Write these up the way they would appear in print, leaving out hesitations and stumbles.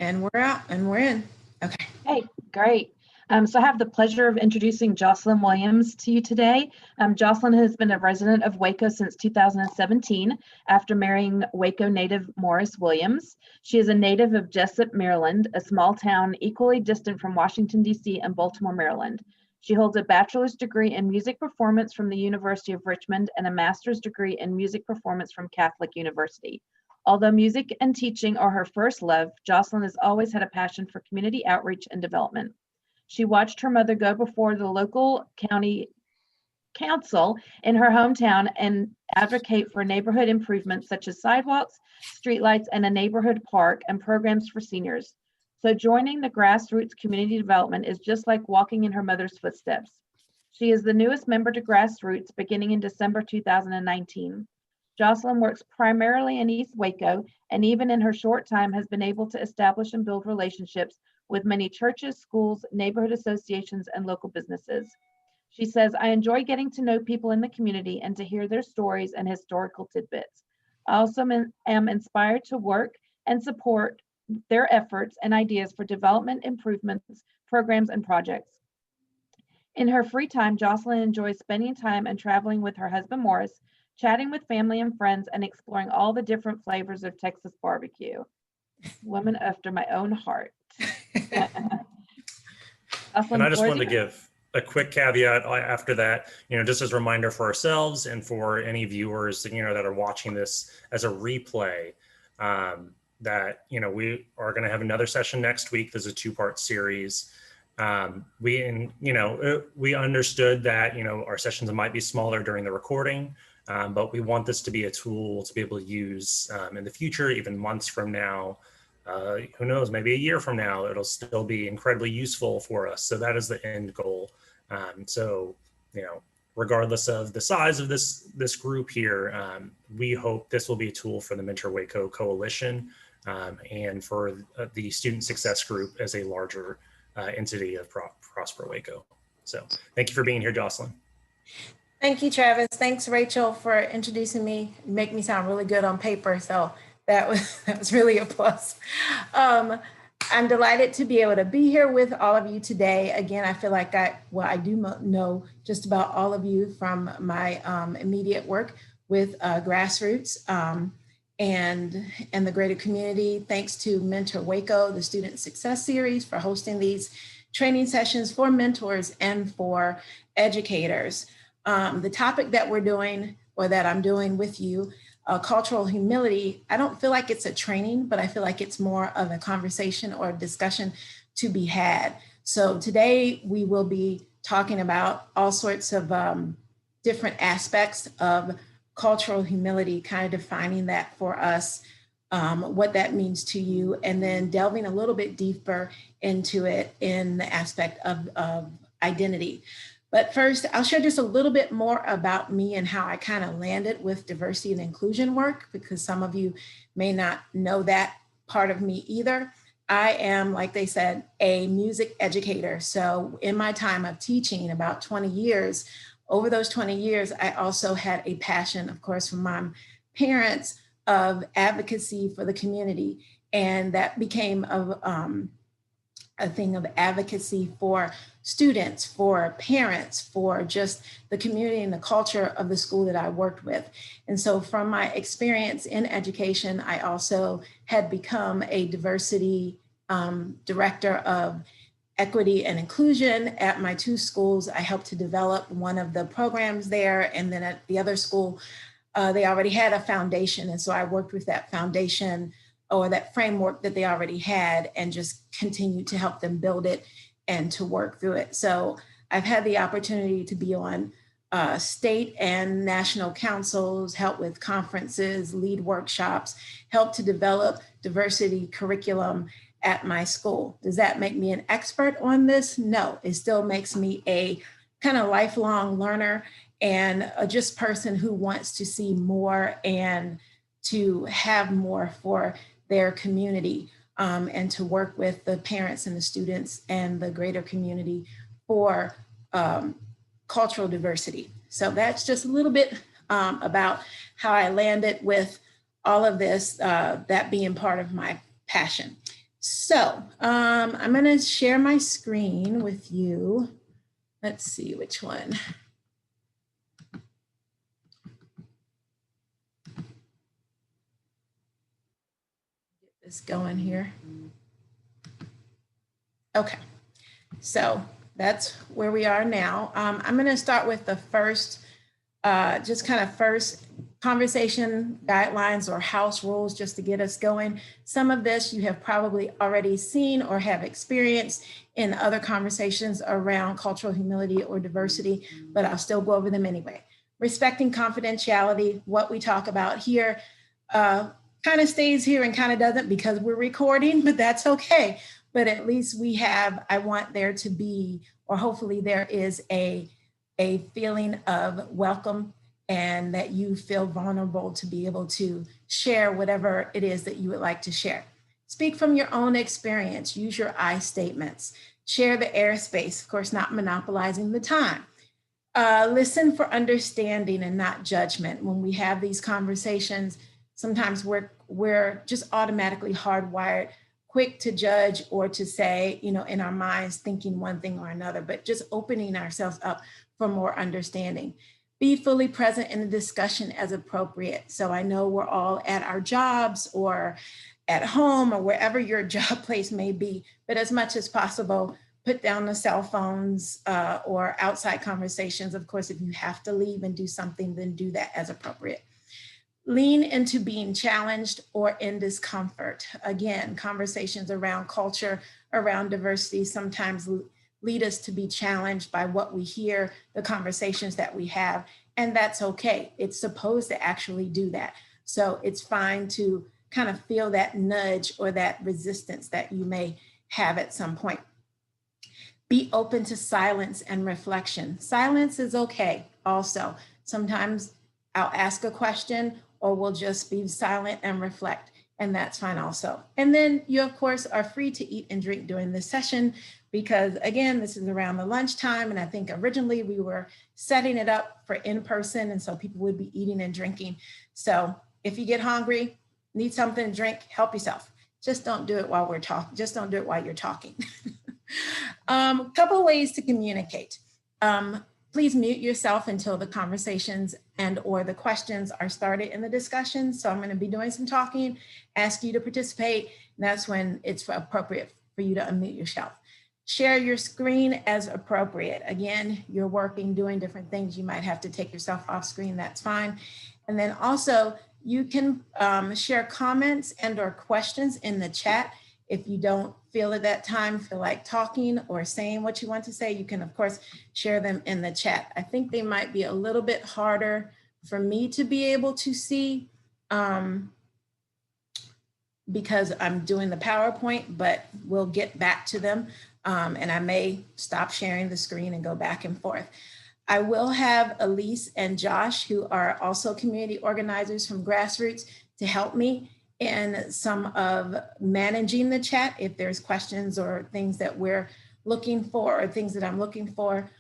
And we're out and we're in. Okay. Hey, great. So I have the pleasure of introducing Jocelyn Williams to you today. Jocelyn has been a resident of Waco since 2017 after marrying Waco native Morris Williams. She is a native of Jessup, Maryland, a small town equally distant from Washington, D.C. and Baltimore, Maryland. She holds a bachelor's degree in music performance from the University of Richmond and a master's degree in music performance from Catholic University. Although music and teaching are her first love, Jocelyn has always had a passion for community outreach and development. She watched her mother go before the local county council in her hometown and advocate for neighborhood improvements such as sidewalks, streetlights, and a neighborhood park and programs for seniors. So joining the grassroots community development is just like walking in her mother's footsteps. She is the newest member to Grassroots beginning in December 2019. Jocelyn works primarily in East Waco, and even in her short time has been able to establish and build relationships with many churches, schools, neighborhood associations, and local businesses. She says, I enjoy getting to know people in the community and to hear their stories and historical tidbits. I also am inspired to work and support their efforts and ideas for development improvements, programs, and projects. In her free time, Jocelyn enjoys spending time and traveling with her husband, Morris, chatting with family and friends, and exploring all the different flavors of Texas barbecue. Woman after my own heart. And I just wanted to give a quick caveat after that, just as a reminder for ourselves and for any viewers, that are watching this as a replay, that, we are going to have another session next week. There's a 2-part series. We understood that, our sessions might be smaller during the recording, but we want this to be a tool to be able to use in the future, even months from now. Who knows, maybe a year from now, it'll still be incredibly useful for us. So that is the end goal. Regardless of the size of this group here, we hope this will be a tool for the Mentor Waco Coalition and for the Student Success Group as a larger entity of Prosper Waco. So thank you for being here, Jocelyn. Thank you, Travis. Thanks, Rachel, for introducing me. You make me sound really good on paper, so that was really a plus. I'm delighted to be able to be here with all of you today. Again, I feel like I do know just about all of you from my immediate work with Grassroots and the greater community. Thanks to Mentor Waco, the Student Success Series, for hosting these training sessions for mentors and for educators. The topic that we're doing, or that I'm doing with you, cultural humility, I don't feel like it's a training, but I feel like it's more of a conversation or a discussion to be had. So today we will be talking about all sorts of different aspects of cultural humility, kind of defining that for us, what that means to you, and then delving a little bit deeper into it in the aspect of identity. But first, I'll share just a little bit more about me and how I kind of landed with diversity and inclusion work, because some of you may not know that part of me either. I am, like they said, a music educator. So in my time of teaching, about 20 years, over those 20 years, I also had a passion, of course, from my parents, of advocacy for the community. And that became a thing of advocacy for students, for parents, for just the community and the culture of the school that I worked with. And so from my experience in education, I also had become a diversity director of equity and inclusion at my 2 schools. I helped to develop one of the programs there. And then at the other school, they already had a foundation. And so I worked with that foundation or that framework that they already had and just continued to help them build it and to work through it. So I've had the opportunity to be on state and national councils, help with conferences, lead workshops, help to develop diversity curriculum at my school. Does that make me an expert on this? No, it still makes me a kind of lifelong learner and a just person who wants to see more and to have more for their community. And to work with the parents and the students and the greater community for cultural diversity. So that's just a little bit about how I landed with all of this, that being part of my passion. So I'm going to share my screen with you. Let's see which one. Get this going here. Okay, so that's where we are now. I'm going to start with the first, just kind of first conversation guidelines or house rules just to get us going. Some of this you have probably already seen or have experienced in other conversations around cultural humility or diversity, but I'll still go over them anyway. Respecting confidentiality, what we talk about here kind of stays here and kind of doesn't because we're recording, but that's okay. But at least we have, I want there to be, or hopefully there is a feeling of welcome and that you feel vulnerable to be able to share whatever it is that you would like to share. Speak from your own experience, use your I statements, share the airspace, of course, not monopolizing the time. Listen for understanding and not judgment. When we have these conversations, sometimes we're just automatically hardwired, quick to judge or to say, you know, in our minds, thinking one thing or another, but just opening ourselves up for more understanding. Be fully present in the discussion as appropriate. So I know we're all at our jobs or at home or wherever your job place may be, but as much as possible, put down the cell phones or outside conversations. Of course, if you have to leave and do something, then do that as appropriate. Lean into being challenged or in discomfort. Again, conversations around culture, around diversity sometimes lead us to be challenged by what we hear, the conversations that we have, and that's okay. It's supposed to actually do that. So it's fine to kind of feel that nudge or that resistance that you may have at some point. Be open to silence and reflection. Silence is okay also. Sometimes I'll ask a question or we'll just be silent and reflect, and that's fine also. And then you, of course, are free to eat and drink during this session because, again, this is around the lunchtime, and I think originally we were setting it up for in-person, and so people would be eating and drinking. So if you get hungry, need something to drink, help yourself. Just don't do it while we're talking. Just don't do it while you're talking. Couple of ways to communicate. Please mute yourself until the conversations and or the questions are started in the discussion. So I'm going to be doing some talking, ask you to participate, and that's when it's appropriate for you to unmute yourself. Share your screen as appropriate. Again, you're working, doing different things. You might have to take yourself off screen, that's fine. And then also you can share comments and or questions in the chat. If you don't feel at that time, feel like talking or saying what you want to say, you can, of course, share them in the chat. I think they might be a little bit harder for me to be able to see because I'm doing the PowerPoint, but we'll get back to them. And I may stop sharing the screen and go back and forth. I will have Elise and Josh, who are also community organizers from Grassroots, to help me in some of managing the chat. If there's questions or things that we're looking for or things that I'm looking for,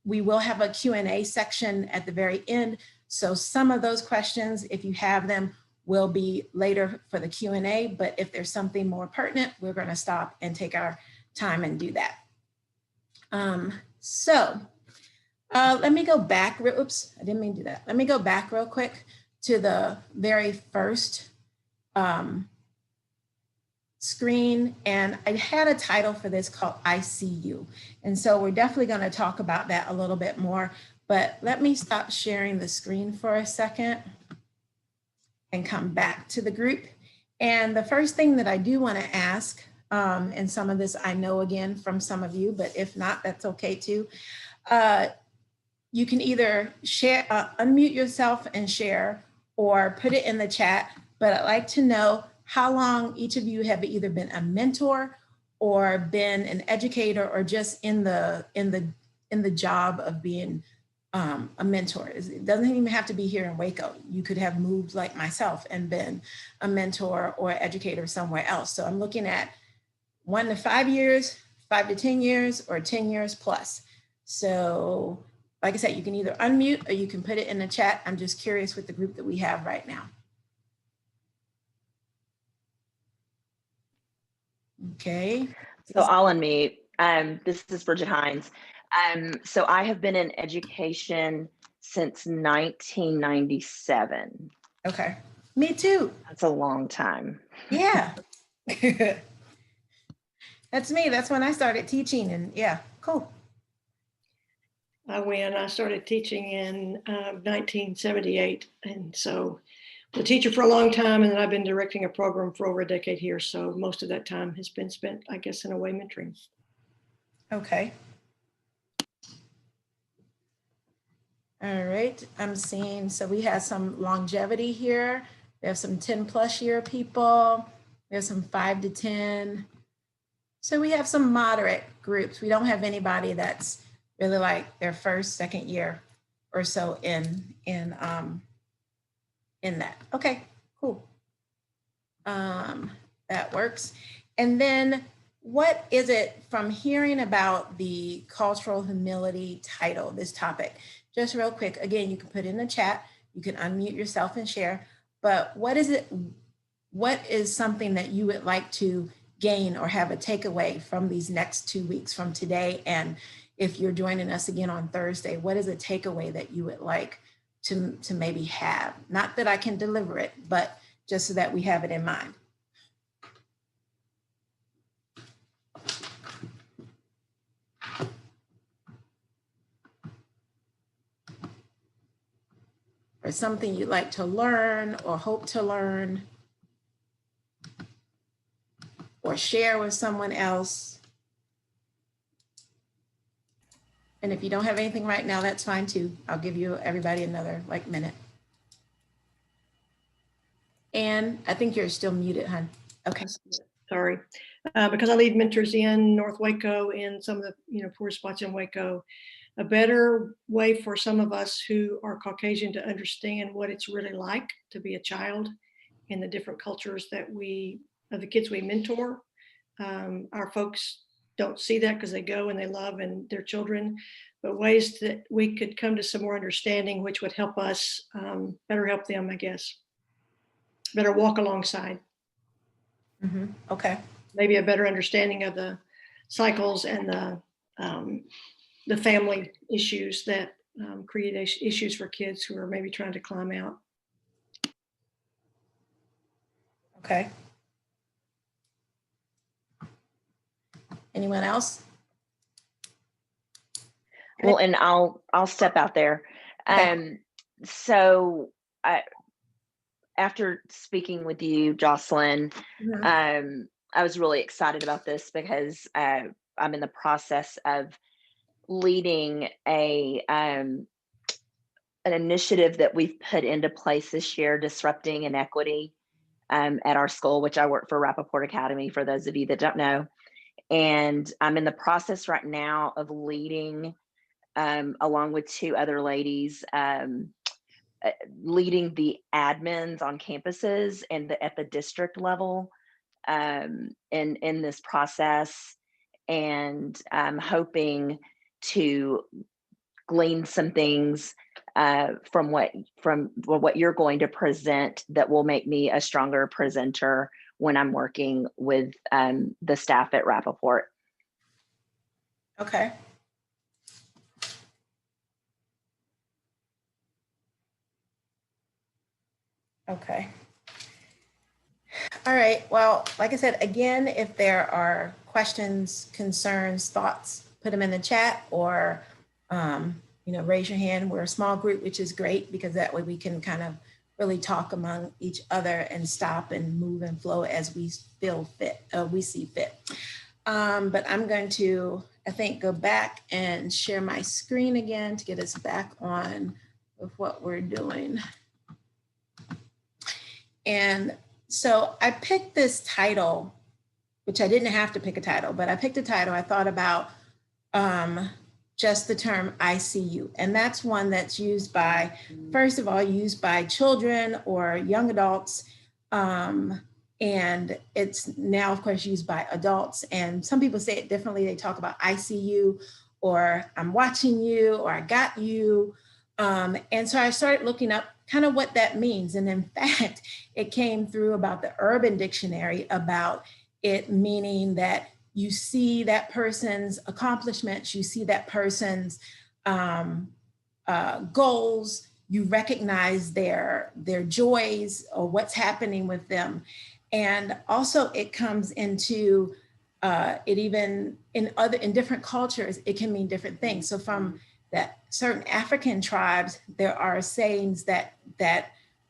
we will have a Q&A section at the very end. So some of those questions, if you have them, will be later for the Q&A, but if there's something more pertinent, we're going to stop and take our time and do that. Let me go back. Oops, I didn't mean to do that. Let me go back real quick to the very first screen. And I had a title for this called I See You. And so we're definitely going to talk about that a little bit more, but let me stop sharing the screen for a second and come back to the group. And the first thing that I do want to ask, and some of this I know again from some of you, but if not, that's okay too. You can either share, unmute yourself and share, or put it in the chat, but I'd like to know how long each of you have either been a mentor or been an educator or just in the job of being a mentor. It doesn't even have to be here in Waco. You could have moved like myself and been a mentor or educator somewhere else. So I'm looking at 1 to 5 years, 5 to 10 years, or 10 years plus. So like I said, you can either unmute or you can put it in the chat. I'm just curious with the group that we have right now. Okay. So I'll unmute. This is Bridget Hines. So I have been in education since 1997. Okay. Me too. That's a long time. Yeah. That's me. That's when I started teaching, and yeah, cool. I started teaching in 1978, and so I'm a teacher for a long time, and then I've been directing a program for over a decade here. So most of that time has been spent, I guess, in a way mentoring. Okay. All right, I'm seeing, so we have some longevity here. We have some 10+ year people. We have some 5 to 10. So we have some moderate groups. We don't have anybody that's really like their first, second year or so in that. Okay, cool. That works. And then what is it from hearing about the cultural humility title, this topic? Just real quick, again, you can put in the chat, you can unmute yourself and share, but what is it? What is something that you would like to gain or have a takeaway from these next 2 weeks from today? And if you're joining us again on Thursday, what is a takeaway that you would like to maybe have? Not that I can deliver it, but just so that we have it in mind. Or something you'd like to learn or hope to learn or share with someone else. And if you don't have anything right now, that's fine too. I'll give you everybody another minute. And I think you're still muted, hon. Okay. Sorry. Because I lead mentors in North Waco and some of the poor spots in Waco. A better way for some of us who are Caucasian to understand what it's really like to be a child in the different cultures that of the kids we mentor. Our folks don't see that because they go and they love and their children, but ways that we could come to some more understanding, which would help us better help them, I guess. Better walk alongside. Mm-hmm. Okay. Maybe a better understanding of the cycles and the family issues that create issues for kids who are maybe trying to climb out. Okay. Anyone else? Well, and I'll step out there. Okay. So after speaking with you, Jocelyn, Mm-hmm. I was really excited about this because I'm in the process of leading an initiative that we've put into place this year, disrupting inequity at our school, which I work for Rappaport Academy, for those of you that don't know. And I'm in the process right now of leading, along with 2 other ladies, leading the admins on campuses and at the district level in this process. And I'm hoping to glean some things from what you're going to present that will make me a stronger presenter when I'm working with the staff at Rappaport. Okay. Okay. All right. Well, like I said, again, if there are questions, concerns, thoughts, put them in the chat or, raise your hand. We're a small group, which is great because that way we can kind of really talk among each other and stop and move and flow as we feel fit, we see fit. But I'm going to, I think, go back and share my screen again to get us back on with what we're doing. And so I picked this title, which I didn't have to pick a title, but I picked a title. I thought about just the term ICU. And that's one that's used by, first of all, used by children or young adults. And it's now, of course, used by adults. And some people say it differently. They talk about ICU or I'm watching you or I got you. And so I started looking up kind of what that means. And in fact, it came through about the Urban Dictionary about it meaning that you see that person's accomplishments, you see that person's goals, you recognize their joys or what's happening with them. And also it comes into it even in different cultures, it can mean different things. So from that certain African tribes, there are sayings that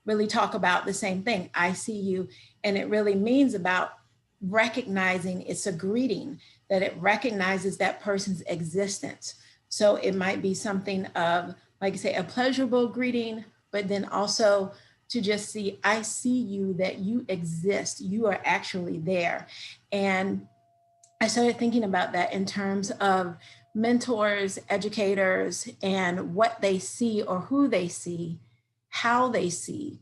really talk about the same thing, I see you. And it really means about recognizing, it's a greeting, that it recognizes that person's existence. So it might be something of, like I say, a pleasurable greeting, but then also to just see, I see you, that you exist, you are actually there. And I started thinking about that in terms of mentors, educators, and what they see or who they see, how they see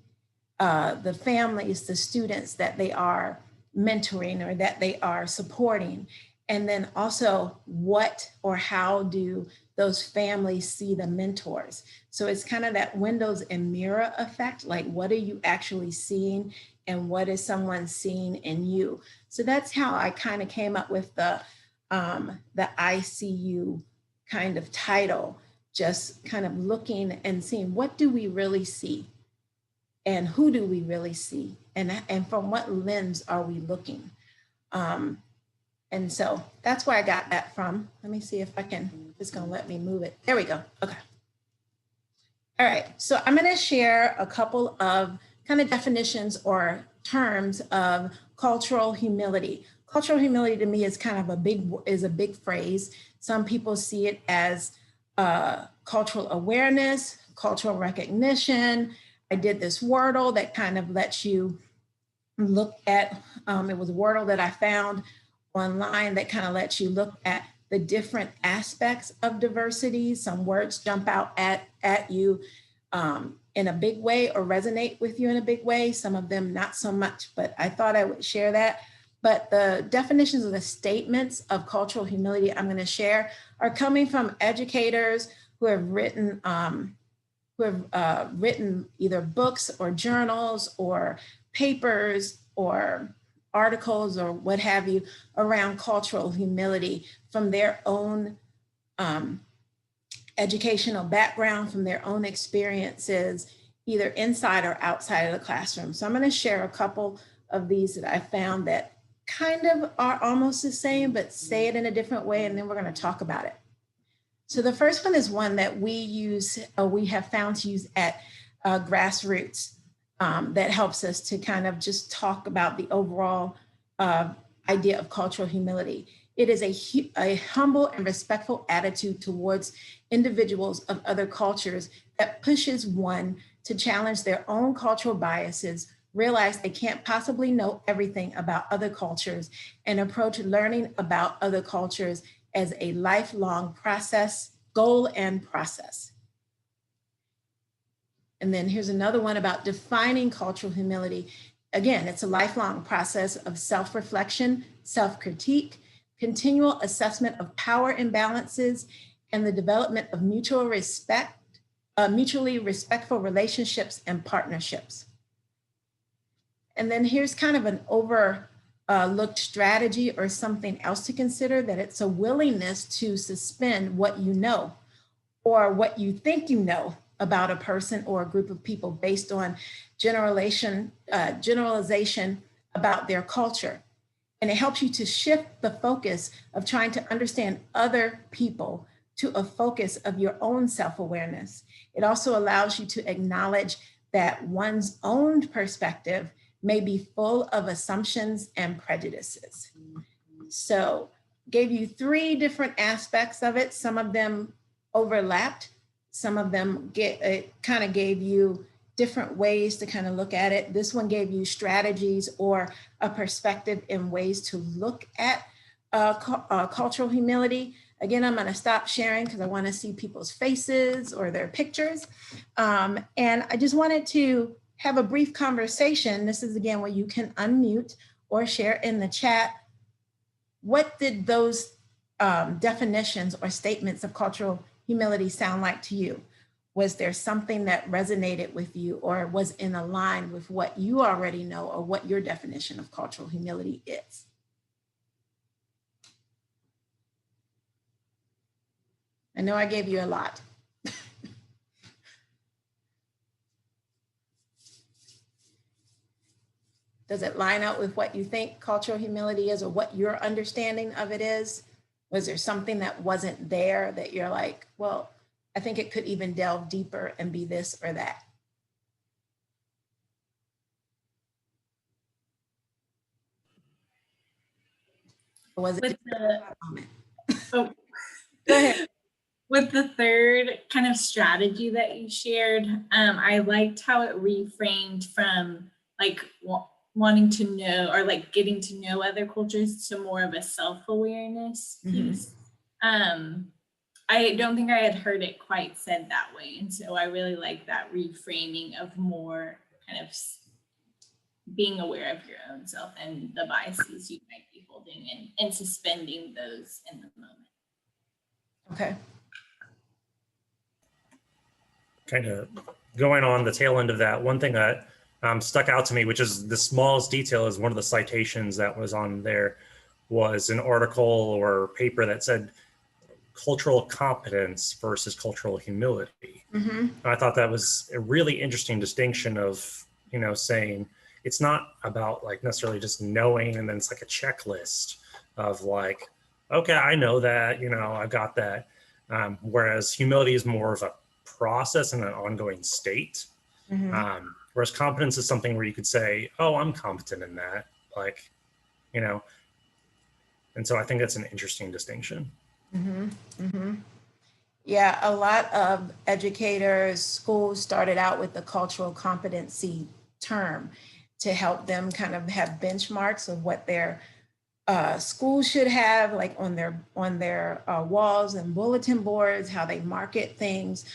the families, the students that they are mentoring or that they are supporting. And then also what or how do those families see the mentors? So it's kind of that windows and mirror effect, like what are you actually seeing and what is someone seeing in you? So that's how I kind of came up with the ICU kind of title, just kind of looking and seeing what do we really see and who do we really see and from what lens are we looking? And so that's where I got that from. Let me see if I can, it's gonna let me move it. There we go, okay. All right, so I'm gonna share a couple of kind of definitions or terms of cultural humility. Cultural humility to me is kind of a big phrase. Some people see it as cultural awareness, cultural recognition. I did this Wordle that kind of lets you look at, it was Wordle that I found online that kind of lets you look at the different aspects of diversity. Some words jump out at you in a big way or resonate with you in a big way. Some of them not so much, but I thought I would share that. But the definitions of the statements of cultural humility I'm going to share are coming from educators who have written either books or journals or papers or articles or what have you around cultural humility from their own educational background, from their own experiences, either inside or outside of the classroom. So I'm going to share a couple of these that I found that kind of are almost the same, but say it in a different way, and then we're going to talk about it. So the first one is one that we have found to use at Grassroots that helps us to kind of just talk about the overall idea of cultural humility. It is a humble and respectful attitude towards individuals of other cultures that pushes one to challenge their own cultural biases, realize they can't possibly know everything about other cultures, and approach learning about other cultures as a lifelong goal and process. And then here's another one about defining cultural humility. Again, it's a lifelong process of self-reflection, self-critique, continual assessment of power imbalances, and the development of mutually respectful relationships and partnerships. And then here's kind of an overlooked strategy or something else to consider, that it's a willingness to suspend what you know or what you think you know about a person or a group of people based on generalization about their culture. And it helps you to shift the focus of trying to understand other people to a focus of your own self-awareness. It also allows you to acknowledge that one's own perspective may be full of assumptions and prejudices. So gave you 3 different aspects of it. Some of them overlapped. Some of them kind of gave you different ways to kind of look at it. This one gave you strategies or a perspective and ways to look at cultural humility. Again, I'm going to stop sharing because I want to see people's faces or their pictures. And I just wanted to have a brief conversation. This is again where you can unmute or share in the chat. What did those definitions or statements of cultural humility sound like to you? Was there something that resonated with you or was in line with what you already know or what your definition of cultural humility is? I know I gave you a lot. Does it line up with what you think cultural humility is or what your understanding of it is? Was there something that wasn't there that you're like, well, I think it could even delve deeper and be this or that? Or was it With the, moment? oh, Go ahead. with the third kind of strategy that you shared, I liked how it reframed from like wanting to know or like getting to know other cultures to more of a self-awareness piece. I don't think I had heard it quite said that way. And so I really like that reframing of more kind of being aware of your own self and the biases you might be holding and suspending those in the moment. Okay. Kind of going on the tail end of that, one thing that stuck out to me, which is the smallest detail, is one of the citations that was on there was an article or paper that said cultural competence versus cultural humility. I thought that was a really interesting distinction of, you know, saying it's not about like necessarily just knowing and then it's like a checklist of like, okay, I know that, you know, I've got that. Whereas humility is more of a process and an ongoing state. Whereas competence is something where you could say, oh, I'm competent in that, like, you know. And so I think that's an interesting distinction. Yeah, a lot of educators, schools started out with the cultural competency term to help them kind of have benchmarks of what their schools should have, like on their walls and bulletin boards, how they market things,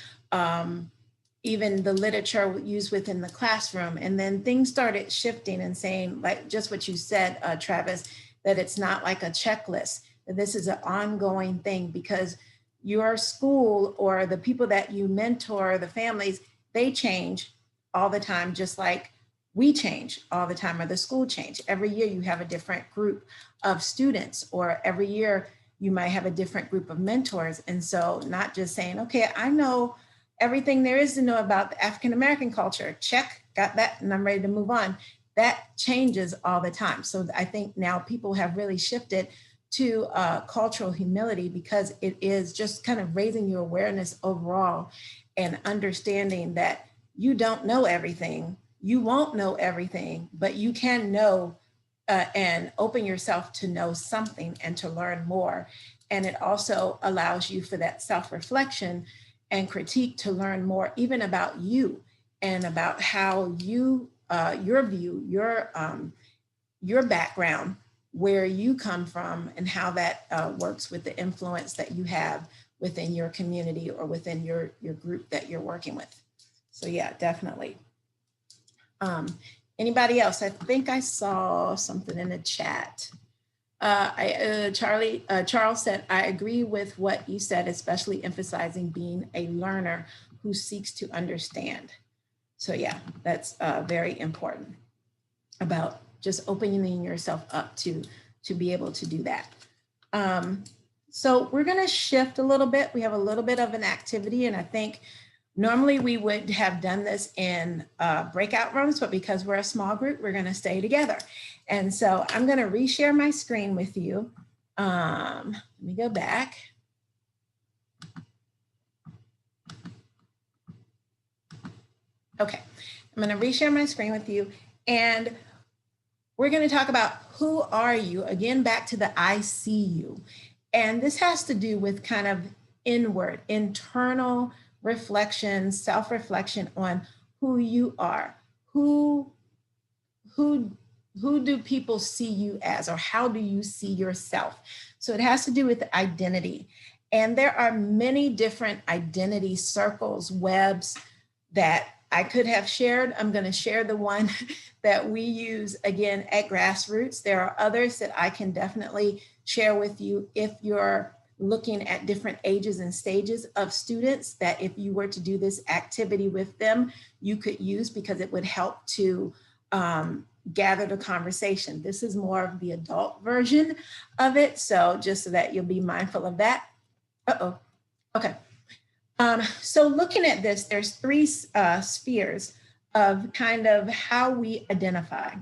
even the literature used within the classroom. And then things started shifting and saying, like just what you said, Travis, that it's not like a checklist, that this is an ongoing thing, because your school or the people that you mentor, the families, they change all the time, just like we change all the time, or the school change. Every year you have a different group of students, or every year you might have a different group of mentors. And so not just saying, okay, I know everything there is to know about the African-American culture, check, got that, and I'm ready to move on. That changes all the time. So I think now people have really shifted to cultural humility, because it is just kind of raising your awareness overall and understanding that you don't know everything, you won't know everything, but you can know and open yourself to know something and to learn more. And it also allows you for that self-reflection and critique to learn more even about you and about how you, your view, your background, where you come from, and how that works with the influence that you have within your community or within your group that you're working with. So yeah, definitely. Anybody else? I think I saw something in the chat. Charles said, I agree with what you said, especially emphasizing being a learner who seeks to understand. So yeah, that's very important about just opening yourself up to be able to do that. So we're gonna shift a little bit. We have a little bit of an activity, and I think normally we would have done this in breakout rooms, but because we're a small group, we're gonna stay together. And so I'm gonna reshare my screen with you. Let me go back. Okay, I'm gonna reshare my screen with you, and we're gonna talk about who are you? Again, back to the I see you. And this has to do with kind of inward, internal reflection, self-reflection on who you are. Who do people see you as, or how do you see yourself? So it has to do with identity. And there are many different identity circles, webs that I could have shared. I'm going to share the one that we use again at Grassroots. There are others that I can definitely share with you if you're looking at different ages and stages of students, that if you were to do this activity with them, you could use, because it would help to gather the conversation. This is more of the adult version of it. So just so that you'll be mindful of that. Uh-oh. Okay. So looking at this, there's three spheres of kind of how we identify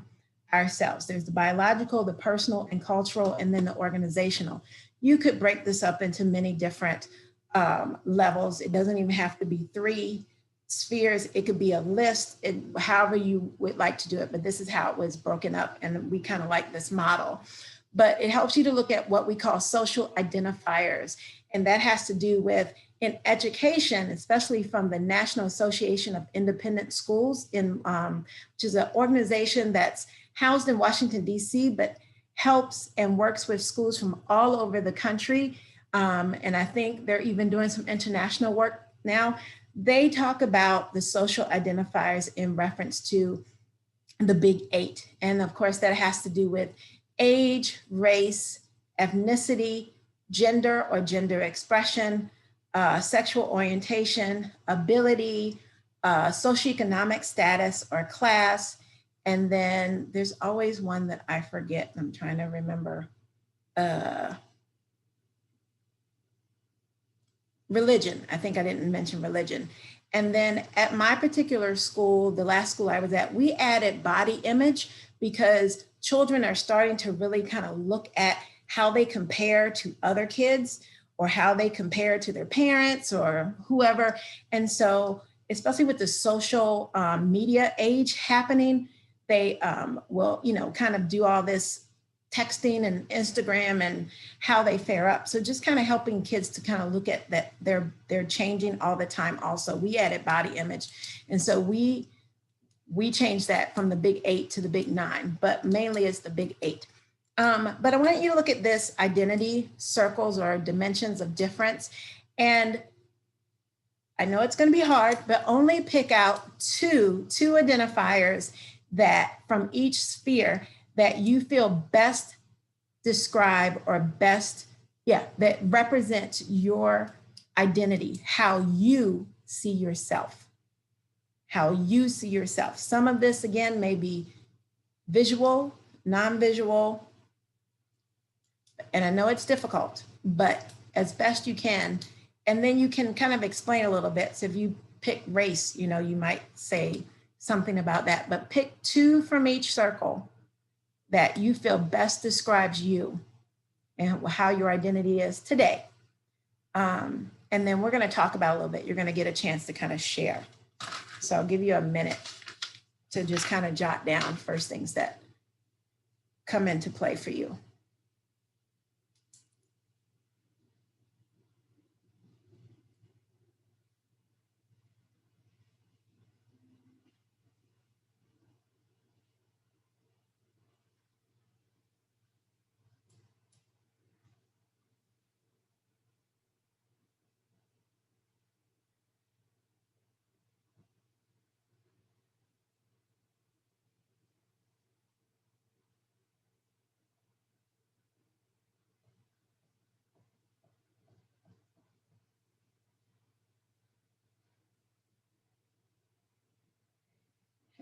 ourselves. There's the biological, the personal and cultural, and then the organizational. You could break this up into many different levels. It doesn't even have to be three spheres. It could be a list, however you would like to do it, but this is how it was broken up, and we kind of like this model. But it helps you to look at what we call social identifiers, and that has to do with in education, especially from the National Association of Independent Schools, which is an organization that's housed in Washington, D.C., but helps and works with schools from all over the country. And I think they're even doing some international work now. They talk about the social identifiers in reference to the Big 8. And of course, that has to do with age, race, ethnicity, gender or gender expression, sexual orientation, ability, socioeconomic status or class. And then there's always one that I forget. I'm trying to remember. Religion. I think I didn't mention religion. And then at my particular school, the last school I was at, we added body image because children are starting to really kind of look at how they compare to other kids or how they compare to their parents or whoever. And so, especially with the social media age happening, they will, kind of do all this texting and Instagram and how they fare up. So just kind of helping kids to kind of look at that they're changing all the time. Also, we added body image. And so we changed that from the Big 8 to the Big 9, but mainly it's the Big 8. But I want you to look at this identity circles or dimensions of difference. And I know it's going to be hard, but only pick out two identifiers that from each sphere that you feel best describe or best, that represent your identity, how you see yourself, how you see yourself. Some of this, again, may be visual, non-visual, and I know it's difficult, but as best you can. And then you can kind of explain a little bit. So if you pick race, you might say something about that, but pick two from each circle that you feel best describes you and how your identity is today. And then we're going to talk about a little bit. You're going to get a chance to kind of share. So I'll give you a minute to just kind of jot down first things that come into play for you.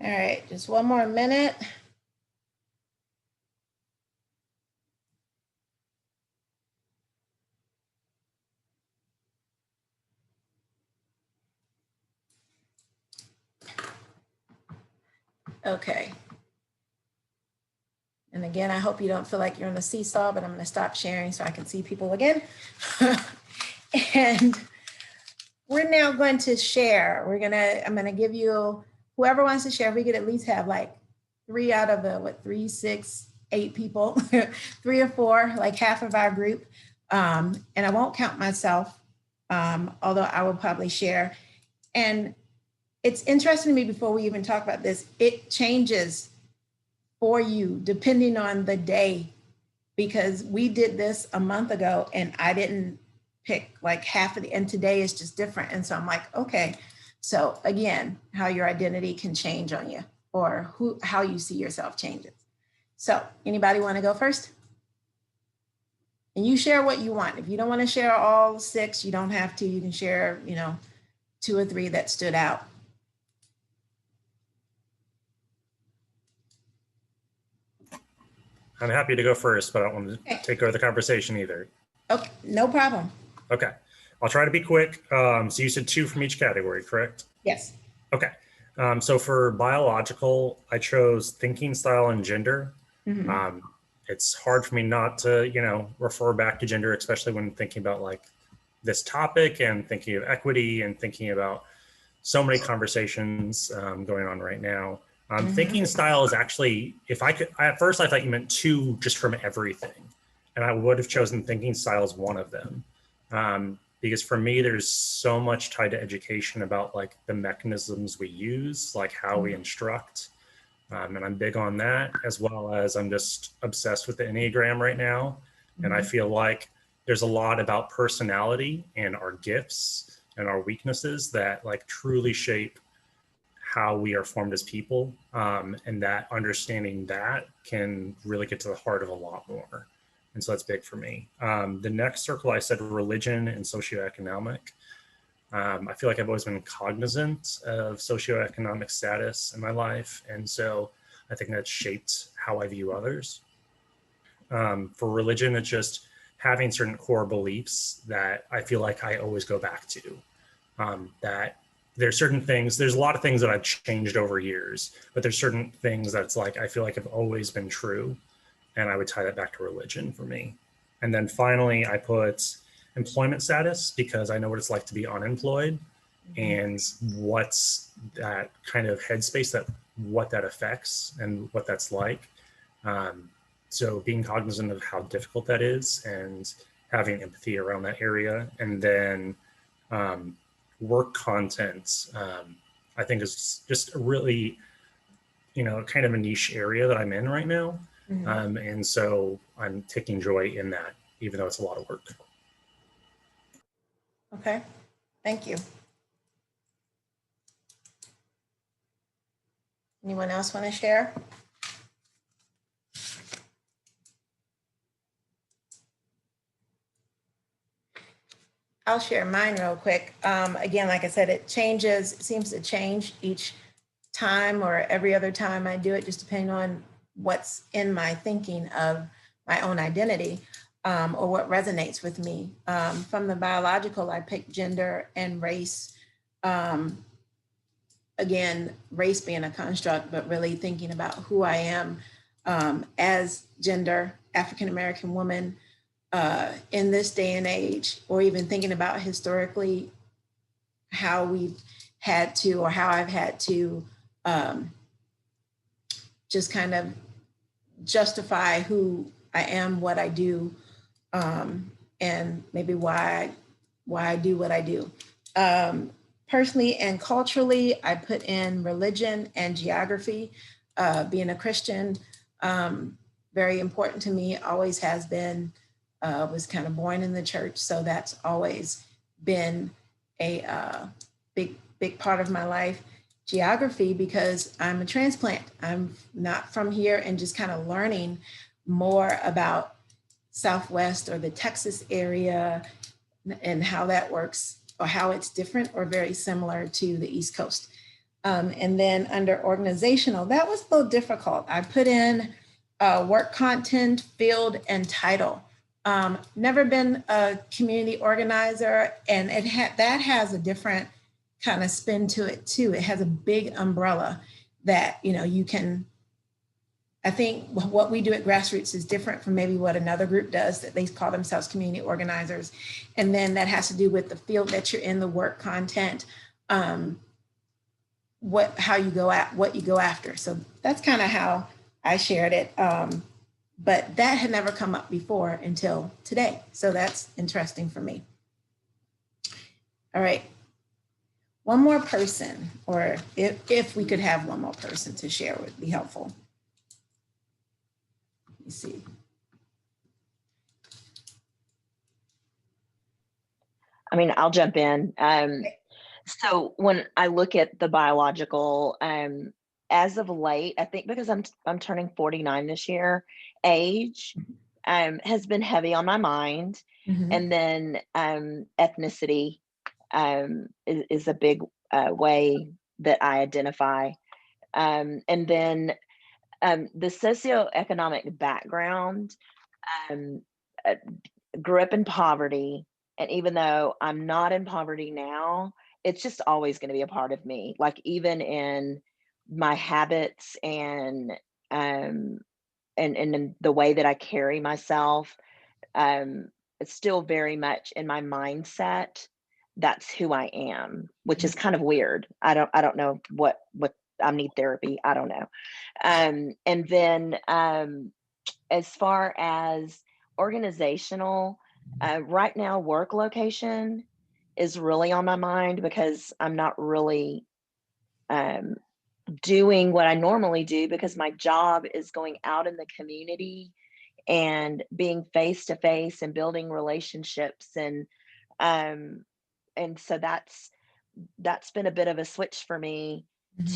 All right, just one more minute. Okay. And again, I hope you don't feel like you're on a seesaw, but I'm going to stop sharing so I can see people again. And we're now going to share. I'm going to give you, whoever wants to share, we could at least have like 3 out of the, 3, 6, 8 people, 3 or 4, like half of our group. And I won't count myself, although I will probably share. And it's interesting to me before we even talk about this, it changes for you depending on the day, because we did this a month ago and I didn't pick like half of the, and today is just different. And so I'm like, okay. So again, how your identity can change on you, or how you see yourself changes. So anybody want to go first? And you share what you want. If you don't want to share all 6, you don't have to. You can share, 2 or 3 that stood out. I'm happy to go first, but I don't want to take over the conversation either. Okay, no problem. Okay. I'll try to be quick. So you said 2 from each category, correct? Yes. Okay. So for biological, I chose thinking style and gender. Mhm. It's hard for me not to, refer back to gender, especially when thinking about like this topic and thinking of equity and thinking about so many conversations going on right now. Thinking style is actually, if I could, at first I thought you meant 2 just from everything. And I would have chosen thinking style as one of them. Because for me, there's so much tied to education about like the mechanisms we use, like how we instruct. And I'm big on that, as well as I'm just obsessed with the Enneagram right now. And I feel like there's a lot about personality and our gifts and our weaknesses that like truly shape how we are formed as people. And that understanding that can really get to the heart of a lot more. And so that's big for me. The next circle, I said religion and socioeconomic. I feel like I've always been cognizant of socioeconomic status in my life. And so I think that's shaped how I view others. For religion, it's just having certain core beliefs that I feel like I always go back to. That there's certain things, there's a lot of things that I've changed over years, but there's certain things that's like, I feel like have always been true. And I would tie that back to religion for me. And then finally, I put employment status because I know what it's like to be unemployed and what's that kind of headspace, what that affects and what that's like. So being cognizant of how difficult that is and having empathy around that area. And then work content, I think is just a really, kind of a niche area that I'm in right now. And so I'm taking joy in that, even though it's a lot of work. Okay, thank you. Anyone else want to share? I'll share mine real quick. Again, like I said, it seems to change each time or every other time I do it, just depending on what's in my thinking of my own identity or what resonates with me. From the biological, I picked gender and race. Again, race being a construct, but really thinking about who I am as gender, African-American woman in this day and age, or even thinking about historically how we've had to, or how I've had to just kind of justify who I am, what I do, and maybe why I do what I do. Personally and culturally, I put in religion and geography. Being a Christian, very important to me, always has been, was kind of born in the church. So that's always been a big part of my life. Geography, because I'm a transplant. I'm not from here, and just kind of learning more about Southwest or the Texas area and how that works, or how it's different or very similar to the East Coast. And then under organizational, that was a little difficult. I put in work content, field, and title. Never been a community organizer, and that has a different kind of spin to it too. It has a big umbrella that, you can, I think what we do at Grassroots is different from maybe what another group does, that they call themselves community organizers. And then that has to do with the field that you're in, the work content, how you go at, what you go after. So that's kind of how I shared it. But that had never come up before until today. So that's interesting for me. All right. One more person, or if we could have one more person to share, would be helpful. Let me see. I mean, I'll jump in. So when I look at the biological, as of late, I think because I'm turning 49 this year, age has been heavy on my mind. And then ethnicity is a big way that I identify. And then the socioeconomic background, grew up in poverty, And even though I'm not in poverty now, it's just always going to be a part of me. Like even in my habits um and in the way that I carry myself, it's still very much in my mindset. That's who I am, which is kind of weird. I don't know what I need therapy. I don't know. And then as far as organizational, right now, work location is really on my mind because I'm not really um, doing what I normally do because my job is going out in the community and being face to face and building relationships um and so that's been a bit of a switch for me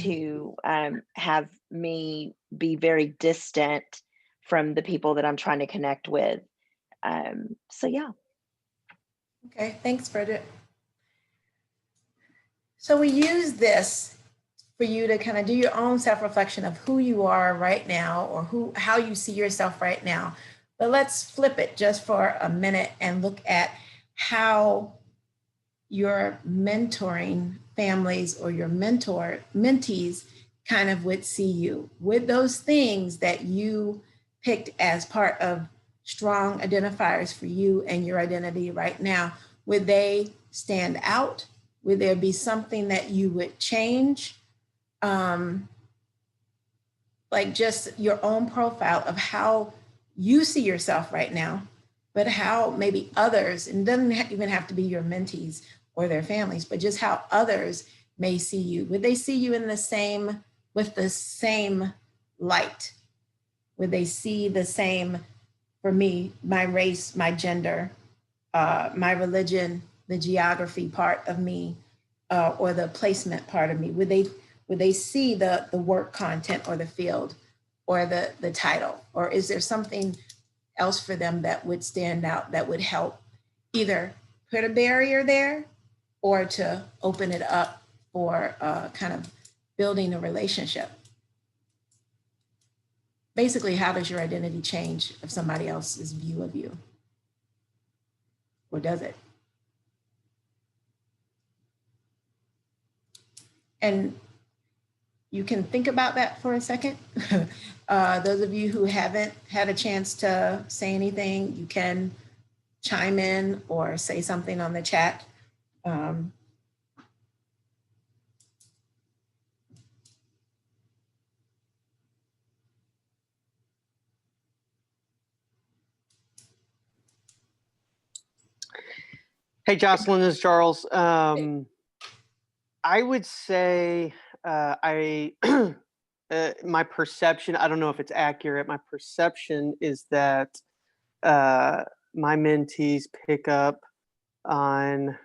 to have me be very distant from the people that I'm trying to connect with. So yeah. Okay, thanks, Bridget. So we use this for you to kind of do your own self-reflection of who you are right now or how you see yourself right now. But let's flip it just for a minute and look at how your mentoring families or your mentees kind of would see you with those things that you picked as part of strong identifiers for you and your identity right now. Would they stand out? Would there be something that you would change? Like just your own profile of how you see yourself right now, but how maybe others, and it doesn't even have to be your mentees or their families, but just how others may see you. Would they see you with the same light? Would they see the same, for me, my race, my gender, my religion, the geography part of me, or the placement part of me? Would they see the work content or the field or the title? Or is there something else for them that would stand out that would help either put a barrier there or to open it up for kind of building a relationship? Basically, how does your identity change if somebody else's view of you? Or does it? And you can think about that for a second. Those of you who haven't had a chance to say anything, you can chime in or say something on the chat. Hey, Jocelyn, this is Charles. I would say my perception, I don't know if it's accurate, my perception is that my mentees pick up on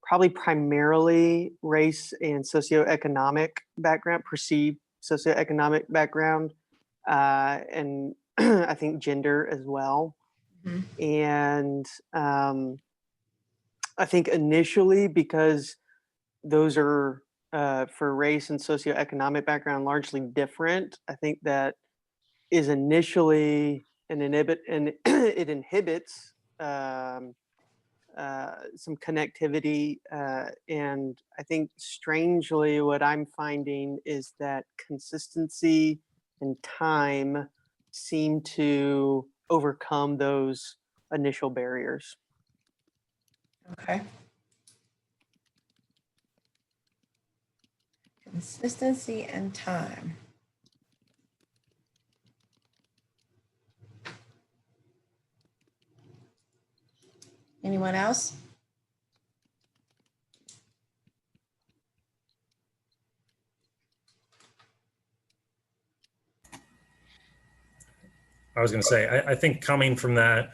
probably primarily race and socioeconomic background, perceived socioeconomic background, and I think gender as well. Mm-hmm. And I think initially, because those are for race and socioeconomic background largely different, I think that is initially an inhibit, and it inhibits some connectivity. And I think strangely, what I'm finding is that consistency and time seem to overcome those initial barriers. Okay. Consistency and time. Anyone else? I was going to say, I think coming from that,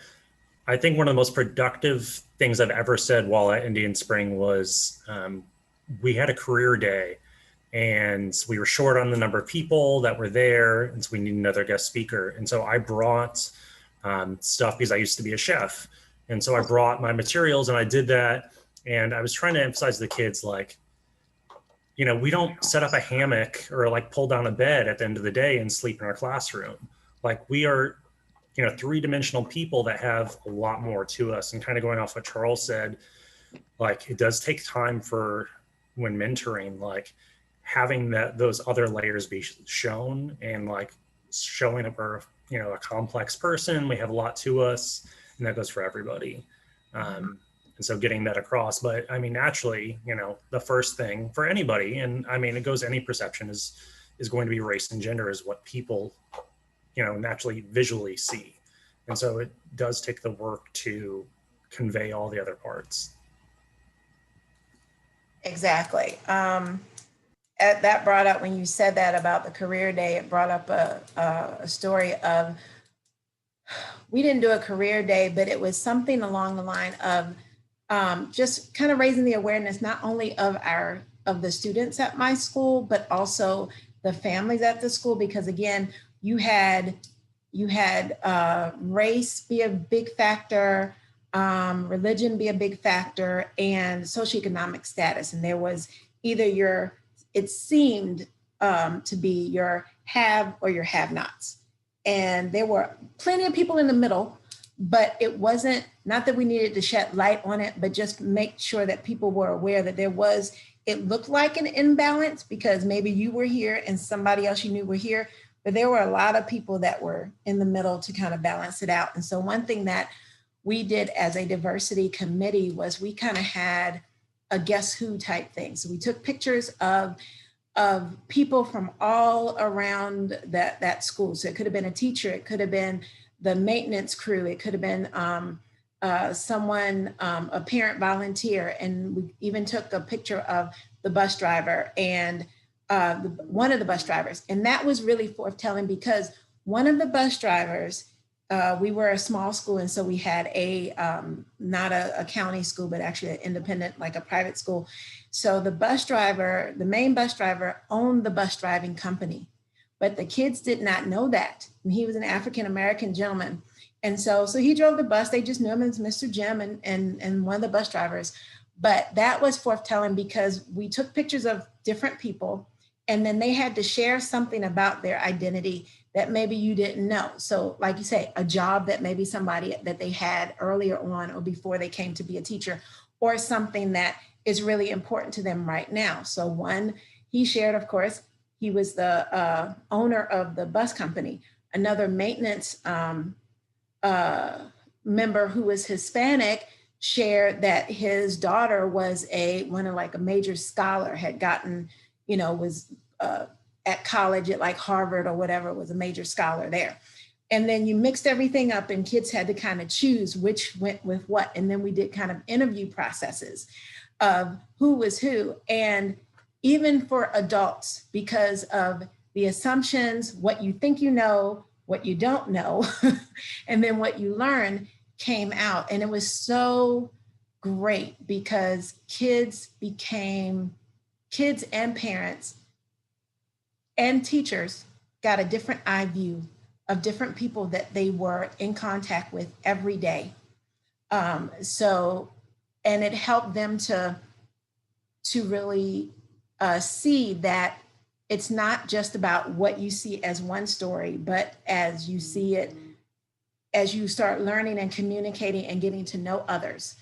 I think one of the most productive things I've ever said while at Indian Spring was we had a career day and we were short on the number of people that were there. And so we need another guest speaker. And so I brought stuff because I used to be a chef. And so I brought my materials and I did that. And I was trying to emphasize to the kids, like, you know, we don't set up a hammock or like pull down a bed at the end of the day and sleep in our classroom. Like we are three-dimensional people that have a lot more to us. And kind of going off what Charles said, like it does take time for when mentoring, like having those other layers be shown, and like showing up we're a complex person, we have a lot to us, and that goes for everybody. And so getting that across, but I mean, naturally, the first thing for anybody, and I mean, it goes any perception is going to be race and gender is what people, naturally visually see. And so it does take the work to convey all the other parts. Exactly. That brought up, when you said that about the career day, it brought up a story of, we didn't do a career day, but it was something along the line of just kind of raising the awareness, not only of the students at my school, but also the families at the school, because again, you had race be a big factor, religion be a big factor, and socioeconomic status. And there was either it seemed to be your have or your have-nots. And there were plenty of people in the middle, but it wasn't, not that we needed to shed light on it, but just make sure that people were aware that it looked like an imbalance, because maybe you were here and somebody else you knew were here, but there were a lot of people that were in the middle to kind of balance it out. And so one thing that we did as a diversity committee was we kind of had a guess who type thing. So we took pictures of people from all around that school. So it could have been a teacher, it could have been the maintenance crew, it could have been someone, a parent volunteer, and we even took a picture of the bus driver and one of the bus drivers. And that was really forthtelling, because one of the bus drivers, we were a small school, and so we had not a county school, but actually an independent, like a private school. So the main bus driver owned the bus driving company, but the kids did not know that. And he was an African-American gentleman. And so he drove the bus. They just knew him as Mr. Jim and one of the bus drivers. But that was forthtelling, because we took pictures of different people, and then they had to share something about their identity that maybe you didn't know. So like you say, a job that maybe somebody that they had earlier on or before they came to be a teacher, or something that is really important to them right now. So one, he shared, of course, he was the owner of the bus company. Another maintenance member who was Hispanic shared that his daughter was a major scholar, had gotten, was at college at like Harvard or whatever, was a major scholar there. And then you mixed everything up, and kids had to kind of choose which went with what. And then we did kind of interview processes of who was who. And even for adults, because of the assumptions, what you think you know, what you don't know, and then what you learn came out. And it was so great, because kids and parents and teachers got a different eye view of different people that they were in contact with every day. And it helped them to really see that it's not just about what you see as one story, but as you see it, as you start learning and communicating and getting to know others,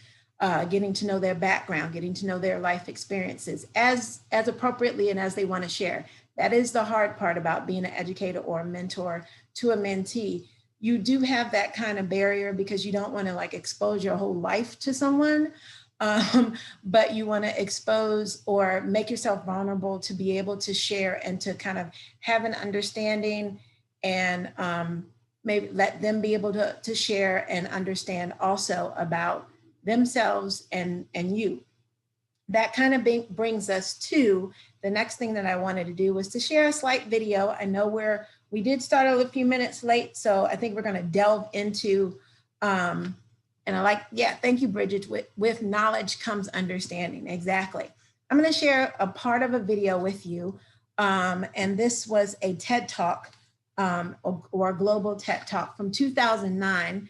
getting to know their background, getting to know their life experiences as appropriately and as they want to share. That is the hard part about being an educator or a mentor to a mentee. You do have that kind of barrier, because you don't want to like expose your whole life to someone, but you want to expose or make yourself vulnerable to be able to share and to kind of have an understanding, and maybe let them be able to share and understand also about themselves and you. That kind of brings us to the next thing that I wanted to do, was to share a slight video. I know we did start a few minutes late, so I think we're going to delve into, and thank you, Bridget, with knowledge comes understanding. Exactly. I'm going to share a part of a video with you. And this was a TED Talk or a global TED Talk from 2009.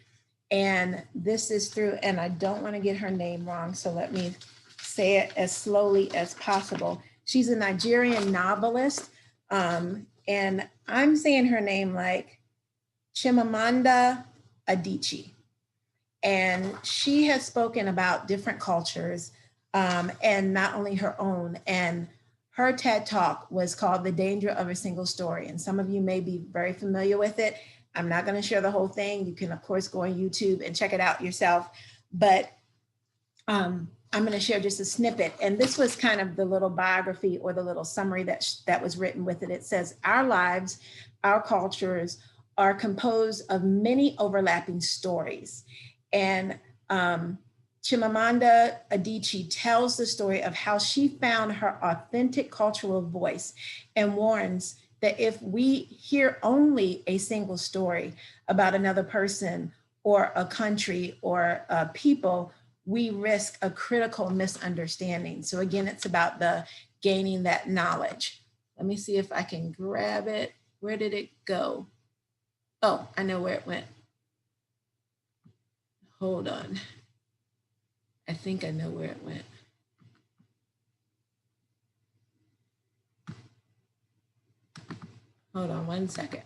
And this is through, and I don't want to get her name wrong, so let me say it as slowly as possible. She's a Nigerian novelist, and I'm saying her name like Chimamanda Adichie. And she has spoken about different cultures and not only her own. And her TED Talk was called The Danger of a Single Story. And some of you may be very familiar with it. I'm not going to share the whole thing. You can, of course, go on YouTube and check it out yourself. But I'm going to share just a snippet. And this was kind of the little biography or the little summary that was written with it. It says, our lives, our cultures are composed of many overlapping stories. And Chimamanda Adichie tells the story of how she found her authentic cultural voice and warns that if we hear only a single story about another person or a country or a people, we risk a critical misunderstanding. So again, it's about the gaining that knowledge. Let me see if I can grab it. Where did it go? Oh, I know where it went. Hold on. I think I know where it went. Hold on 1 second.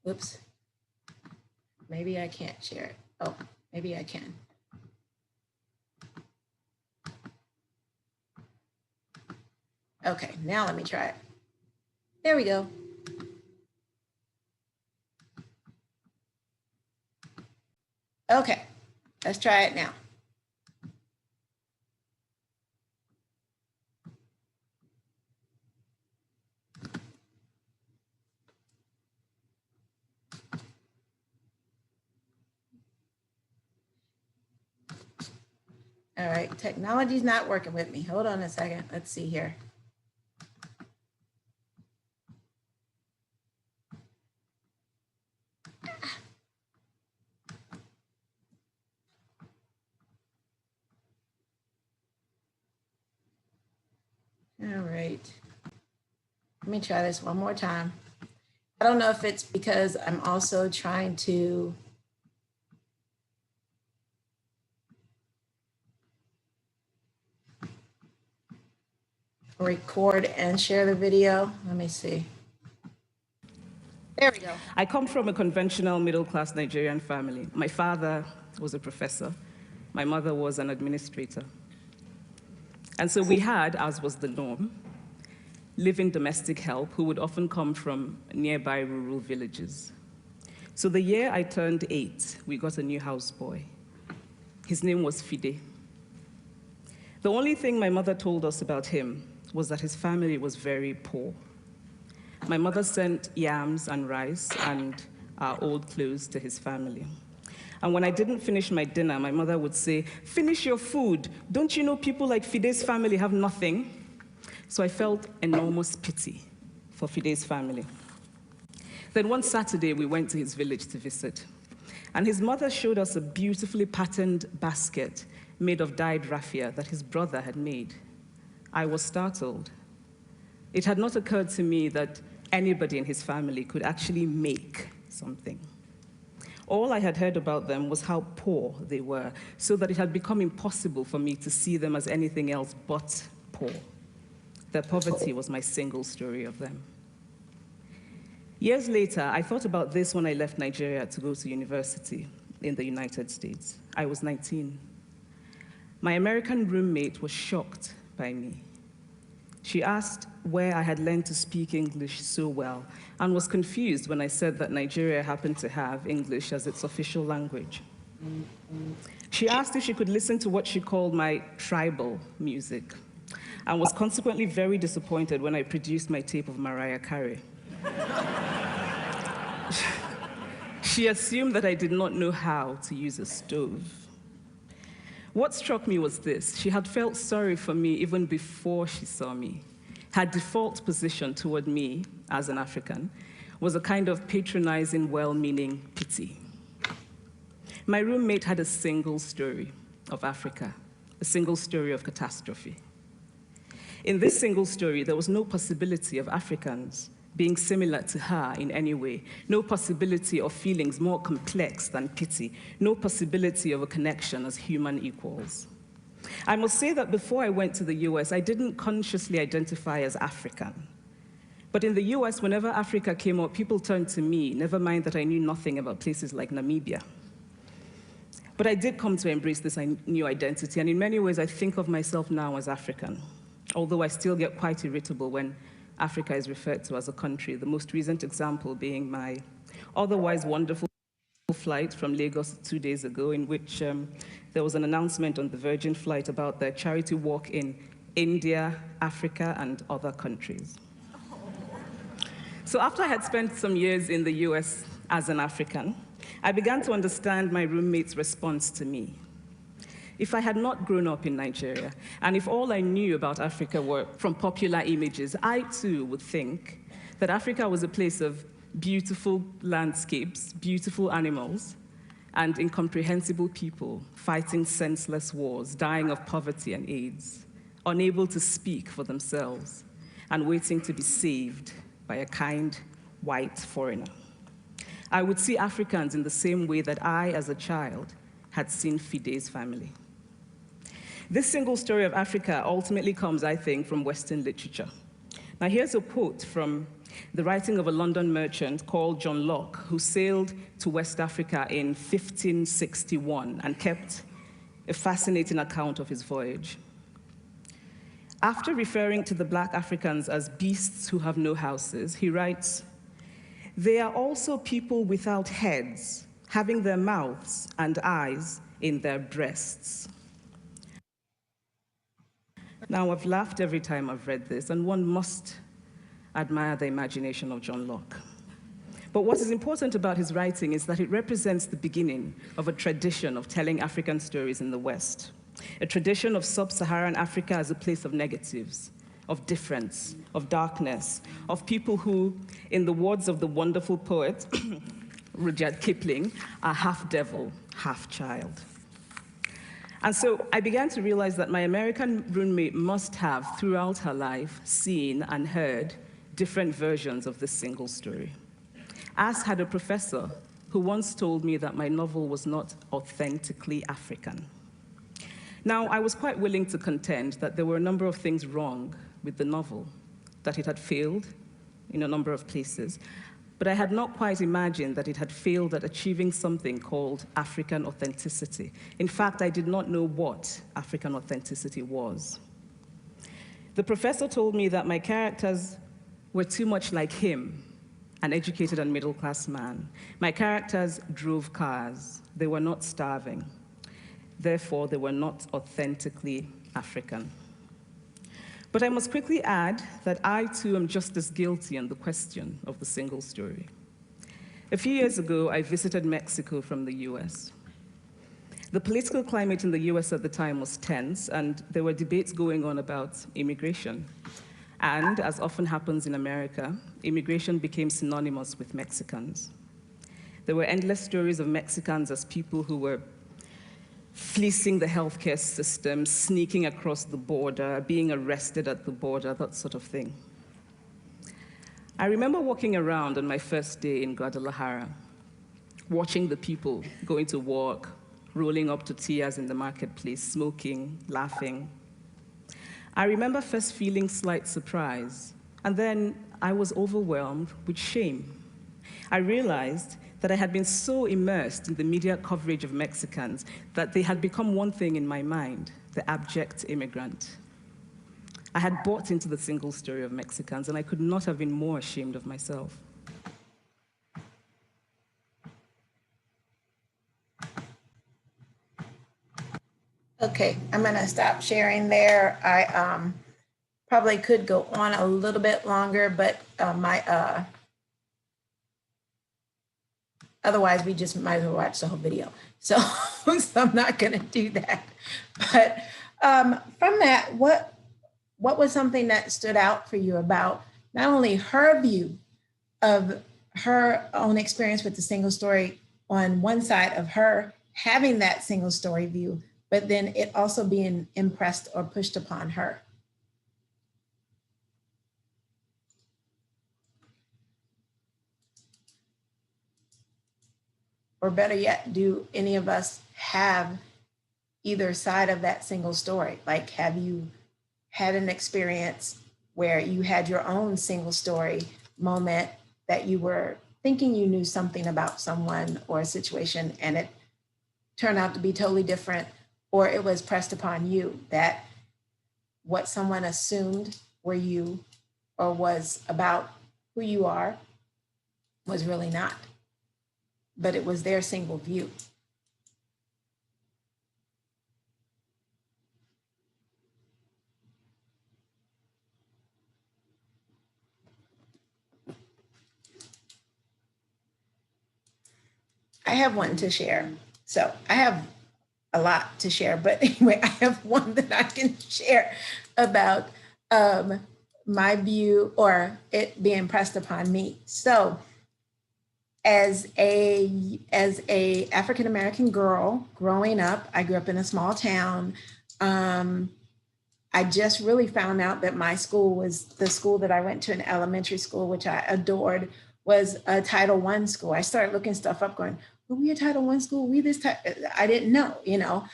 Oops. Maybe I can't share it. Oh, maybe I can. Okay, now let me try it. There we go. Okay, let's try it now. All right, technology's not working with me. Hold on a second. Let's see here. All right. Let me try this one more time. I don't know if it's because I'm also trying to record and share the video. Let me see. There we go. I come from a conventional middle-class Nigerian family. My father was a professor. My mother was an administrator. And so we had, as was the norm, living domestic help who would often come from nearby rural villages. So the year I turned 8, we got a new houseboy. His name was Fide. The only thing my mother told us about him was that his family was very poor. My mother sent yams and rice and our old clothes to his family. And when I didn't finish my dinner, my mother would say, "Finish your food. Don't you know people like Fide's family have nothing?" So I felt enormous pity for Fide's family. Then one Saturday, we went to his village to visit. And his mother showed us a beautifully patterned basket made of dyed raffia that his brother had made. I was startled. It had not occurred to me that anybody in his family could actually make something. All I had heard about them was how poor they were, so that it had become impossible for me to see them as anything else but poor. Their poverty was my single story of them. Years later, I thought about this when I left Nigeria to go to university in the United States. I was 19. My American roommate was shocked by me. She asked where I had learned to speak English so well and was confused when I said that Nigeria happened to have English as its official language. She asked if she could listen to what she called my tribal music and was consequently very disappointed when I produced my tape of Mariah Carey. She assumed that I did not know how to use a stove. What struck me was this: she had felt sorry for me even before she saw me. Her default position toward me, as an African, was a kind of patronizing, well-meaning pity. My roommate had a single story of Africa, a single story of catastrophe. In this single story, there was no possibility of Africans being similar to her in any way, no possibility of feelings more complex than pity, no possibility of a connection as human equals. I must say that before I went to the US, I didn't consciously identify as African. But in the US, whenever Africa came up, people turned to me, never mind that I knew nothing about places like Namibia. But I did come to embrace this new identity, and in many ways, I think of myself now as African, although I still get quite irritable when Africa is referred to as a country, the most recent example being my otherwise wonderful flight from Lagos 2 days ago, in which there was an announcement on the Virgin flight about their charity walk in India, Africa, and other countries. So after I had spent some years in the US as an African, I began to understand my roommate's response to me. If I had not grown up in Nigeria, and if all I knew about Africa were from popular images, I too would think that Africa was a place of beautiful landscapes, beautiful animals, and incomprehensible people fighting senseless wars, dying of poverty and AIDS, unable to speak for themselves, and waiting to be saved by a kind white foreigner. I would see Africans in the same way that I, as a child, had seen Fide's family. This single story of Africa ultimately comes, I think, from Western literature. Now, here's a quote from the writing of a London merchant called John Locke, who sailed to West Africa in 1561 and kept a fascinating account of his voyage. After referring to the Black Africans as beasts who have no houses, he writes, "They are also people without heads, having their mouths and eyes in their breasts." Now, I've laughed every time I've read this, and one must admire the imagination of John Locke. But what is important about his writing is that it represents the beginning of a tradition of telling African stories in the West, a tradition of sub-Saharan Africa as a place of negatives, of difference, of darkness, of people who, in the words of the wonderful poet Rudyard Kipling, are half devil, half child. And so I began to realize that my American roommate must have, throughout her life, seen and heard different versions of this single story. As had a professor who once told me that my novel was not authentically African. Now, I was quite willing to contend that there were a number of things wrong with the novel, that it had failed in a number of places, but I had not quite imagined that it had failed at achieving something called African authenticity. In fact, I did not know what African authenticity was. The professor told me that my characters were too much like him, an educated and middle-class man. My characters drove cars. They were not starving. Therefore, they were not authentically African. But I must quickly add that I, too, am just as guilty on the question of the single story. A few years ago, I visited Mexico from the US. The political climate in the US at the time was tense, and there were debates going on about immigration. And, as often happens in America, immigration became synonymous with Mexicans. There were endless stories of Mexicans as people who were fleecing the healthcare system, sneaking across the border, being arrested at the border, that sort of thing. I remember walking around on my first day in Guadalajara, watching the people going to work, rolling up tortillas in the marketplace, smoking, laughing. I remember first feeling slight surprise, and then I was overwhelmed with shame. I realized that I had been so immersed in the media coverage of Mexicans that they had become one thing in my mind, the abject immigrant. I had bought into the single story of Mexicans, and I could not have been more ashamed of myself. Okay, I'm gonna stop sharing there. I probably could go on a little bit longer, but otherwise we just might as well watch the whole video. So, so I'm not gonna do that. But from that, what was something that stood out for you about not only her view of her own experience with the single story on one side of her having that single story view, but then it also being impressed or pushed upon her? Or better yet, do any of us have either side of that single story? Like, have you had an experience where you had your own single story moment that you were thinking you knew something about someone or a situation and it turned out to be totally different, or it was pressed upon you that what someone assumed were you or was about who you are was really not, but it was their single view. I have one to share. So I have a lot to share, but anyway, I have one that I can share about my view or it being pressed upon me. So as a African American girl growing up, I grew up in a small town. I just really found out that my school was the school that I went to in elementary school, which I adored, was a Title I school. I started looking stuff up going, were we a Title I school? We this type, I didn't know, you know?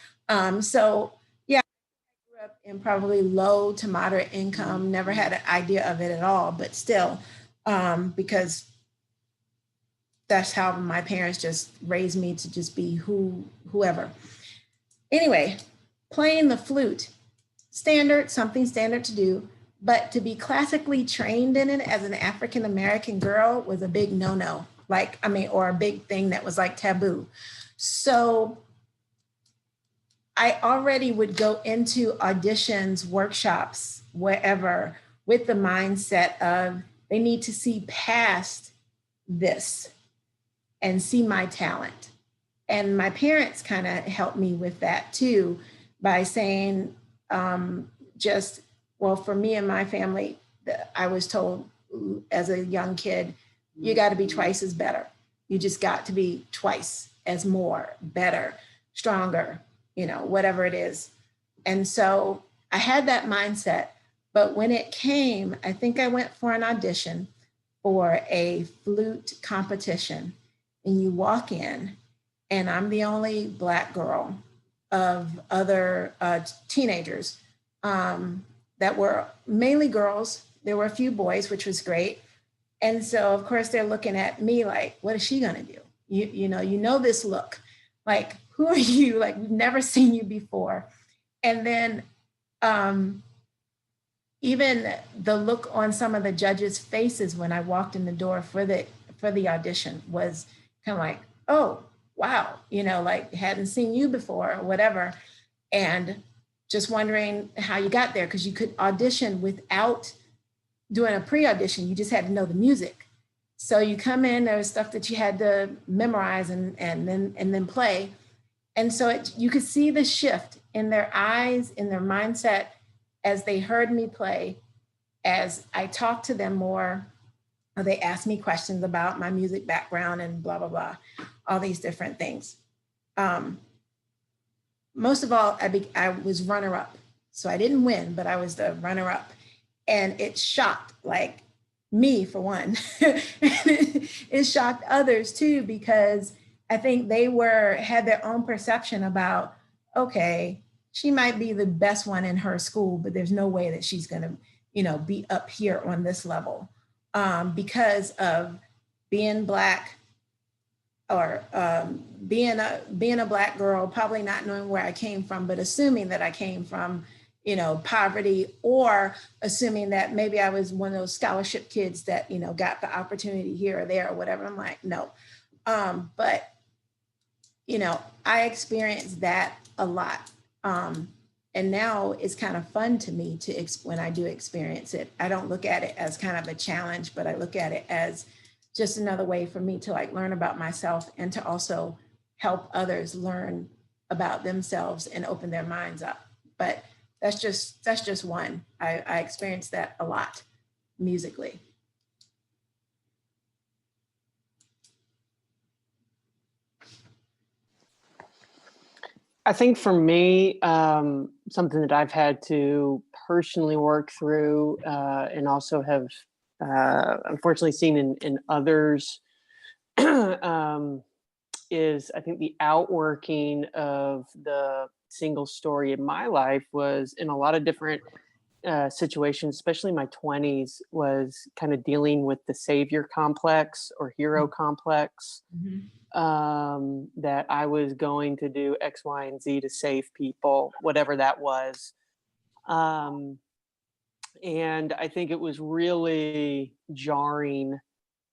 So yeah, I grew up in probably low to moderate income, never had an idea of it at all, but still, because that's how my parents just raised me to just be whoever. Anyway, playing the flute, something standard to do, but to be classically trained in it as an African American girl was a big no-no, or a big thing that was like taboo. So I already would go into auditions, workshops, wherever, with the mindset of they need to see past this and see my talent. And my parents kind of helped me with that too, by saying, for me and my family, I was told as a young kid, you got to be twice as better. You just got to be twice as more, better, stronger, whatever it is. And so I had that mindset. But when it came, I think I went for an audition for a flute competition. And you walk in, and I'm the only Black girl of other teenagers that were mainly girls. There were a few boys, which was great. And so, of course, they're looking at me like, what is she going to do? You know this look. Like, who are you? Like, we've never seen you before. And then even the look on some of the judges' faces when I walked in the door for the audition was kind of like, oh, wow, like hadn't seen you before or whatever. And just wondering how you got there, because you could audition without doing a pre-audition. You just had to know the music. So you come in, there was stuff that you had to memorize and then play. And so you could see the shift in their eyes, in their mindset, as they heard me play, as I talked to them more. They asked me questions about my music background and blah, blah, blah, all these different things. Most of all, I was runner-up. So I didn't win, but I was the runner-up. And it shocked, like, me for one. It shocked others too, because I think they had their own perception about, okay, she might be the best one in her school, but there's no way that she's gonna, be up here on this level. Because of being Black, or being a Black girl, probably not knowing where I came from, but assuming that I came from, poverty, or assuming that maybe I was one of those scholarship kids that, got the opportunity here or there or whatever. I'm like, no. But, I experienced that a lot. And now it's kind of fun to me when I do experience it. I don't look at it as kind of a challenge, but I look at it as just another way for me to learn about myself and to also help others learn about themselves and open their minds up. But that's just one. I experienced that a lot musically. I think for me, something that I've had to personally work through and also have unfortunately seen in others is, I think, the outworking of the single story in my life was in a lot of different situations, especially my 20s, was kind of dealing with the savior complex or hero complex, that I was going to do X, Y, and Z to save people, whatever that was. And I think it was really jarring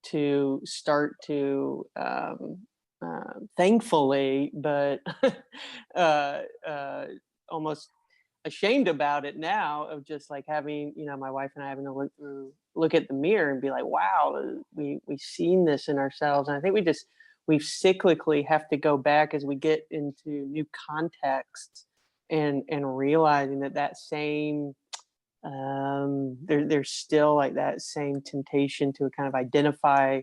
to start to, thankfully, but almost ashamed about it now, of just like having, my wife and I having to look at the mirror and be like, wow, we've seen this in ourselves. And I think we cyclically have to go back as we get into new contexts and realizing that same, there's still like that same temptation to kind of identify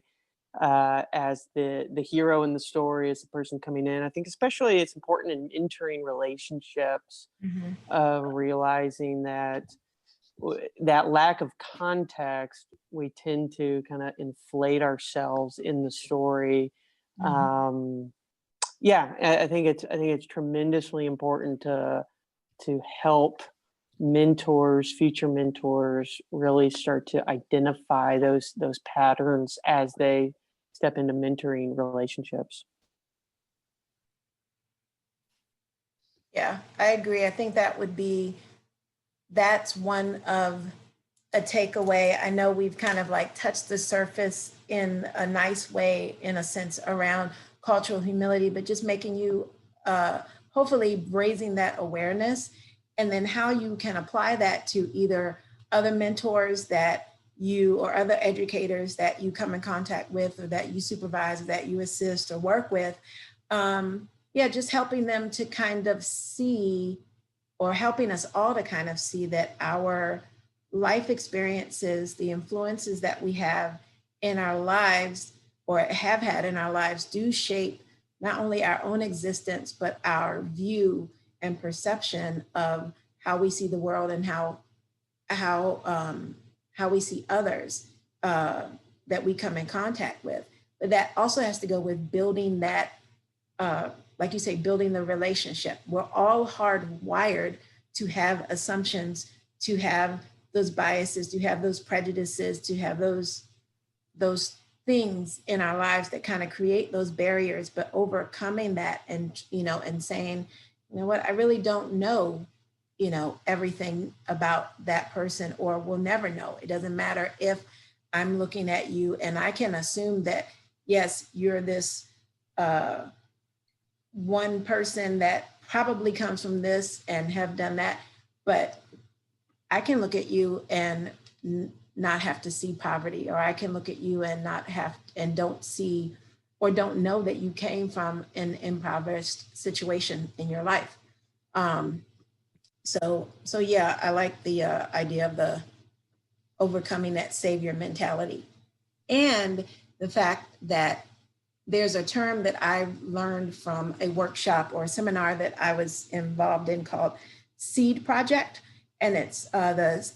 as the hero in the story, as the person coming in. I think especially it's important in entering relationships, of realizing that that lack of context, we tend to kind of inflate ourselves in the story. Yeah, I think it's tremendously important to help future mentors really start to identify those patterns as they step into mentoring relationships. Yeah, I agree. I think that's one of a takeaway. I know we've kind of like touched the surface in a nice way, in a sense, around cultural humility, but just making you, hopefully raising that awareness, and then how you can apply that to either other mentors that you, or other educators that you come in contact with, or that you supervise, or that you assist or work with. Just helping them to kind of see, or helping us all to kind of see, that our life experiences, the influences that we have in our lives or have had in our lives, do shape not only our own existence, but our view and perception of how we see the world, and how we see others that we come in contact with. But that also has to go with building that, like you say, building the relationship. We're all hardwired to have assumptions, to have those biases, to have those prejudices, to have those things in our lives that kind of create those barriers. But overcoming that, and and saying, you know what, I really don't know, everything about that person, or will never know. It doesn't matter if I'm looking at you and I can assume that, yes, you're this one person that probably comes from this and have done that, but I can look at you and not have to see poverty, or I can look at you and don't see, or don't know that you came from an impoverished situation in your life. So yeah, I like the idea of the overcoming that savior mentality, and the fact that there's a term that I learned from a workshop or a seminar that I was involved in called SEED Project, and it's the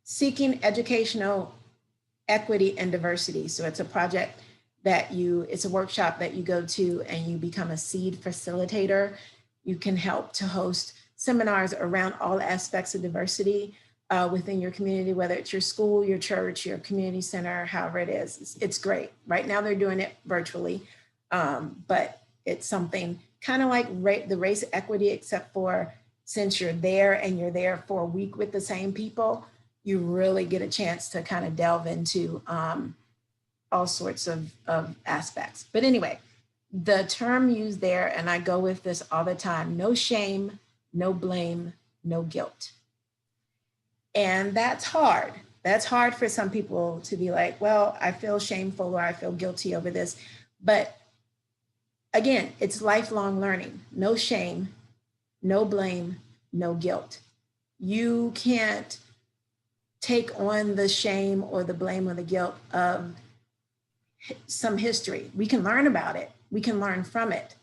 Seeking Educational Equity and Diversity. So it's a project it's a workshop that you go to and you become a SEED facilitator. You can help to host seminars around all aspects of diversity within your community, whether it's your school, your church, your community center, however it is. It's great. Right now they're doing it virtually, but it's something kind of like the race equity, except for since you're there and you're there for a week with the same people, you really get a chance to kind of delve into all sorts of aspects. But anyway, the term used there, and I go with this all the time: no shame, no blame, no guilt. And that's hard. That's hard for some people to be like, well, I feel shameful or I feel guilty over this. But again, it's lifelong learning. No shame, no blame, no guilt. You can't take on the shame or the blame or the guilt of some history. We can learn about it. We can learn from it.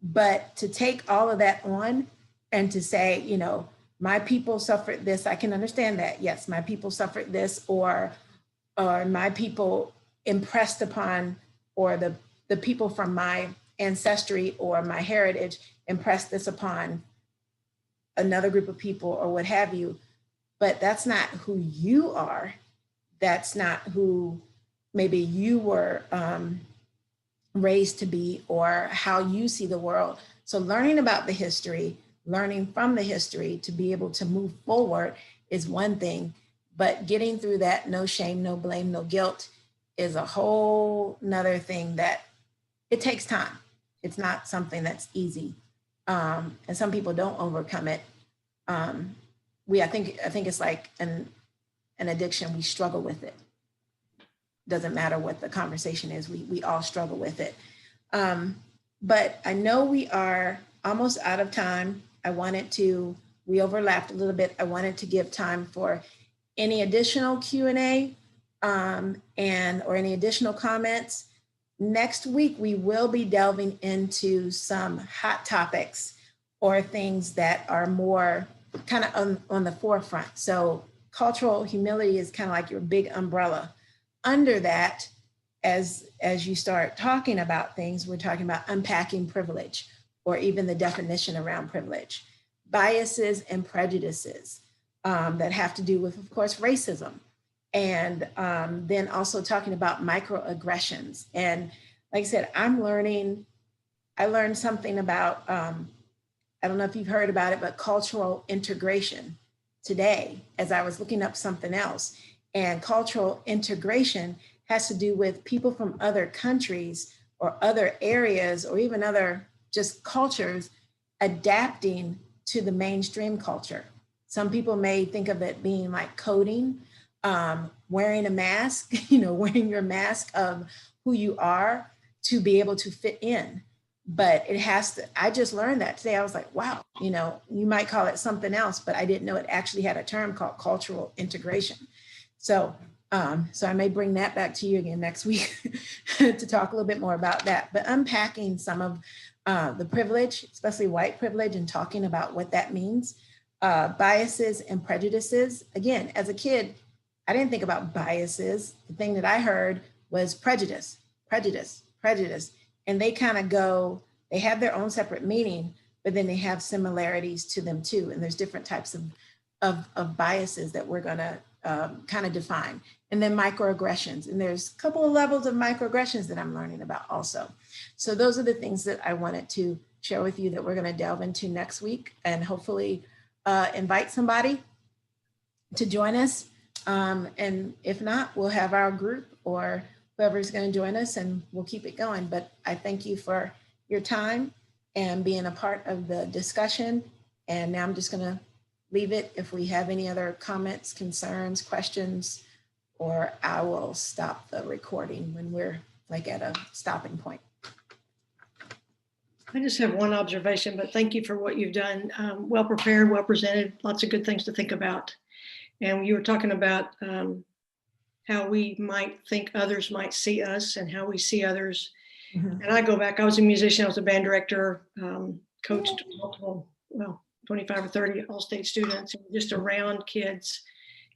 But to take all of that on and to say, my people suffered this, I can understand that. Yes, my people suffered this, or my people impressed upon, or the people from my ancestry or my heritage impressed this upon another group of people or what have you, but that's not who you are. That's not who maybe you were raised to be or how you see the world. So learning about the history, learning from the history to be able to move forward is one thing, but getting through that no shame, no blame, no guilt is a whole nother thing that it takes time. It's not something that's easy. And some people don't overcome it. I think it's like an addiction. We struggle with it. Doesn't matter what the conversation is. We all struggle with it. But I know we are almost out of time. We overlapped a little bit. I wanted to give time for any additional Q&A or any additional comments. Next week, we will be delving into some hot topics or things that are more kind of on the forefront. So cultural humility is kind of like your big umbrella. Under that, as you start talking about things, we're talking about unpacking privilege or even the definition around privilege, biases and prejudices that have to do with, of course, racism. And then also talking about microaggressions. And like I said, I learned something about, I don't know if you've heard about it, but cultural integration today, as I was looking up something else. And cultural integration has to do with people from other countries or other areas or even other just cultures adapting to the mainstream culture. Some people may think of it being like coding, wearing a mask, wearing your mask of who you are to be able to fit in. But it has to, I just learned that today. I was like, wow, you might call it something else, but I didn't know it actually had a term called cultural integration. So I may bring that back to you again next week to talk a little bit more about that. But unpacking some of the privilege, especially white privilege, and talking about what that means, biases and prejudices. Again, as a kid, I didn't think about biases. The thing that I heard was prejudice. And they kind of they have their own separate meaning, but then they have similarities to them too. And there's different types of biases that we're gonna kind of define. And then microaggressions. And there's a couple of levels of microaggressions that I'm learning about also. So those are the things that I wanted to share with you that we're gonna delve into next week and hopefully invite somebody to join us. And if not, we'll have our group or whoever's going to join us and we'll keep it going. But I thank you for your time and being a part of the discussion. And now I'm just going to leave it. If we have any other comments, concerns, questions, or I will stop the recording when we're like at a stopping point. I just have one observation, but thank you for what you've done. Well prepared, well presented, lots of good things to think about. And you were talking about how we might think others might see us and how we see others. Mm-hmm. And I go back, I was a musician, I was a band director, coached multiple, 25 or 30 all-state students, and just around kids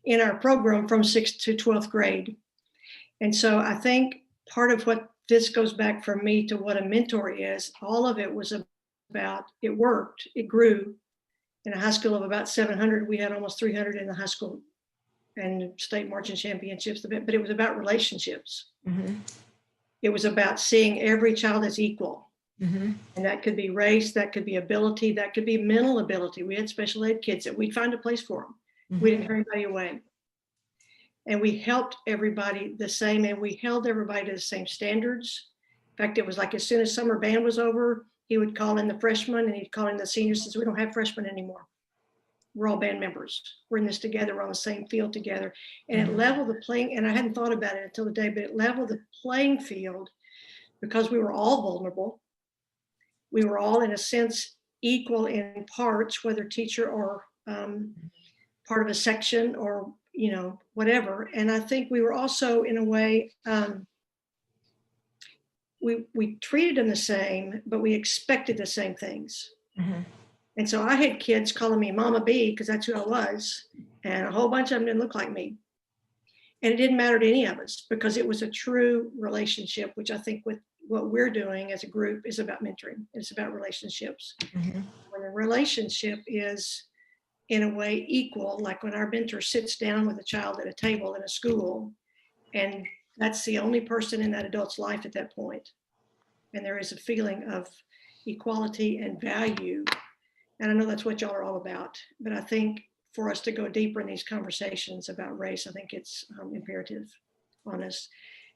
in our program from 6th to 12th grade. And so I think part of what this goes back for me to what a mentor is, all of it was about, it worked, it grew. In a high school of about 700, we had almost 300 in the high school and state marching championships, but it was about relationships. Mm-hmm. It was about seeing every child as equal. Mm-hmm. And that could be race, that could be ability, that could be mental ability. We had special ed kids that we'd find a place for them. Mm-hmm. We didn't turn anybody away. And we helped everybody the same, and we held everybody to the same standards. In fact, it was like as soon as summer band was over, he would call in the freshmen and he'd call in the seniors and say, we don't have freshmen anymore. We're all band members. We're in this together. We're on the same field together. And it leveled the playing, and I hadn't thought about it until today, but it leveled the playing field because we were all vulnerable. We were all, in a sense, equal in parts, whether teacher or part of a section or, whatever. And I think we were also, in a way, we treated them the same, but we expected the same things. Mm-hmm. And so I had kids calling me Mama B because that's who I was. And a whole bunch of them didn't look like me. And it didn't matter to any of us because it was a true relationship, which I think with what we're doing as a group is about mentoring. It's about relationships. Mm-hmm. When a relationship is in a way equal, like when our mentor sits down with a child at a table in a school, and that's the only person in that adult's life at that point. And there is a feeling of equality and value. And I know that's what y'all are all about, but I think for us to go deeper in these conversations about race, I think it's imperative on us.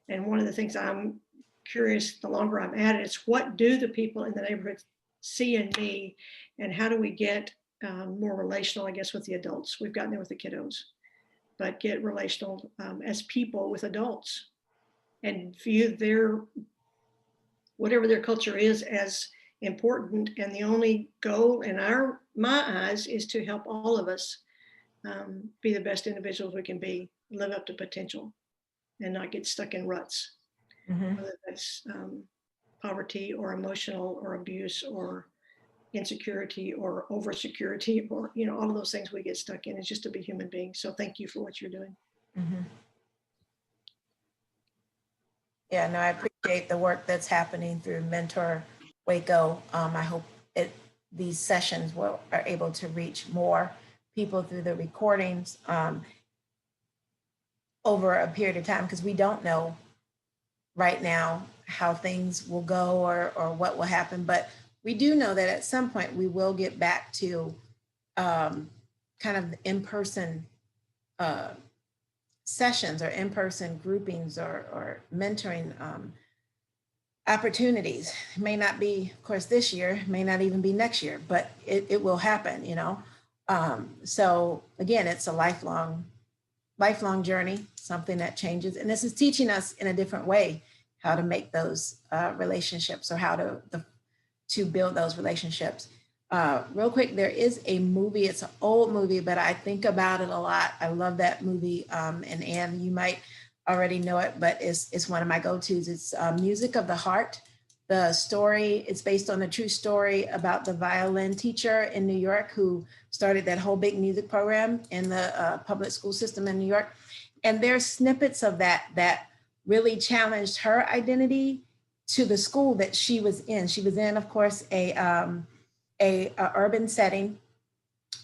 And one of the things I'm curious, the longer I'm at it, is what do the people in the neighborhood see in me, and how do we get more relational, I guess, with the adults? We've gotten there with the kiddos, but get relational as people with adults and view their, whatever their culture is, as important. And the only goal in my eyes is to help all of us be the best individuals we can be, live up to potential, and not get stuck in ruts, whether that's poverty or emotional or abuse or insecurity or over security, or all of those things we get stuck in. Is just to be human beings. So thank you for what you're doing. Yeah, no, I appreciate the work that's happening through Mentor Waco. I hope these sessions are able to reach more people through the recordings over a period of time, because we don't know right now how things will go or what will happen. But we do know that at some point we will get back to kind of in-person sessions or in-person groupings or mentoring opportunities. It may not be, of course, this year, may not even be next year, but it will happen, So again, it's a lifelong journey, something that changes. And this is teaching us in a different way how to make those relationships, or how to build those relationships. Real quick, there is a movie, it's an old movie, but I think about it a lot. I love that movie. And Anne, you might already know it, but it's one of my go-tos. It's Music of the Heart. The story, it's based on a true story about the violin teacher in New York who started that whole big music program in the public school system in New York. And there's snippets of that really challenged her identity to the school that she was in. She was in, of course, a urban setting,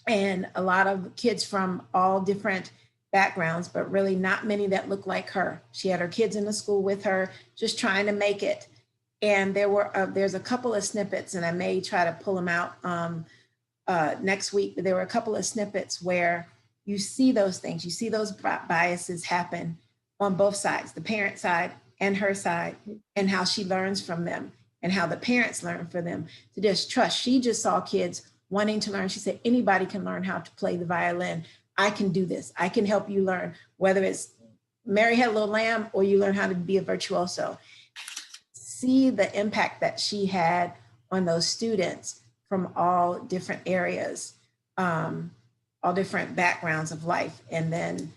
and a lot of kids from all different backgrounds, but really not many that looked like her. She had her kids in the school with her, just trying to make it. And there's a couple of snippets, and I may try to pull them out next week, but there were a couple of snippets where you see those things, you see those biases happen on both sides, the parent side and her side, and how she learns from them and how the parents learn from them to just trust. She just saw kids wanting to learn. She said, anybody can learn how to play the violin. I can do this. I can help you learn, whether it's Mary Had a Little Lamb or you learn how to be a virtuoso. See the impact that she had on those students from all different areas, all different backgrounds of life. And then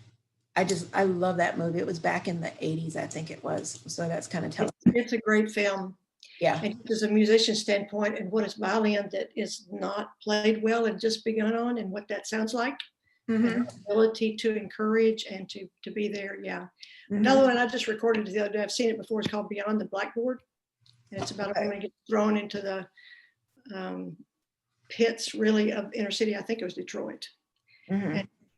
I love that movie. It was back in the 80s, I think it was. So that's kind of telling. It's a great film. Yeah. And there's a musician standpoint, and what is violin that is not played well and just begun on, and what that sounds like. And ability to encourage and to be there. Yeah. Another one I just recorded the other day, I've seen it before, it's called Beyond the Blackboard. And it's about a woman who gets thrown into the pits, really, of inner city. I think it was Detroit.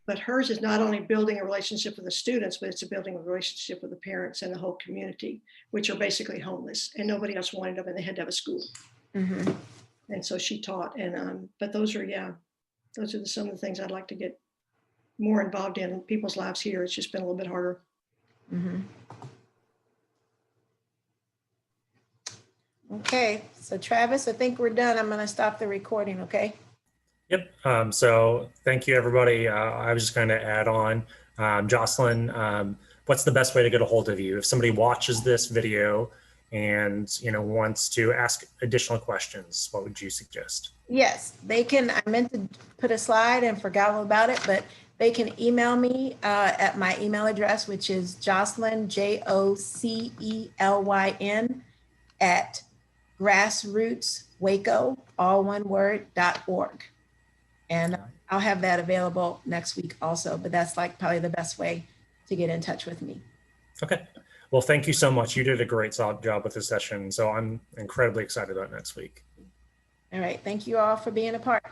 But hers is not only building a relationship with the students, but it's building a relationship with the parents and the whole community, which are basically homeless, and nobody else wanted them, and they had to have a school. And so she taught. And but those are some of the things I'd like to get more involved in people's lives here. It's just been a little bit harder. Okay, so Travis, I think we're done. I'm going to stop the recording, okay? Yep. So thank you, everybody. I was just going to add on, Jocelyn, what's the best way to get a hold of you? If somebody watches this video and wants to ask additional questions, what would you suggest? Yes, they can. I meant to put a slide and forgot all about it, but they can email me at my email address, which is Jocelyn, JOCELYN at grassrootswaco, all one word, .org. And I'll have that available next week also, but that's like probably the best way to get in touch with me. Okay. Well, thank you so much. You did a great job with this session. So I'm incredibly excited about next week. All right. Thank you all for being a part.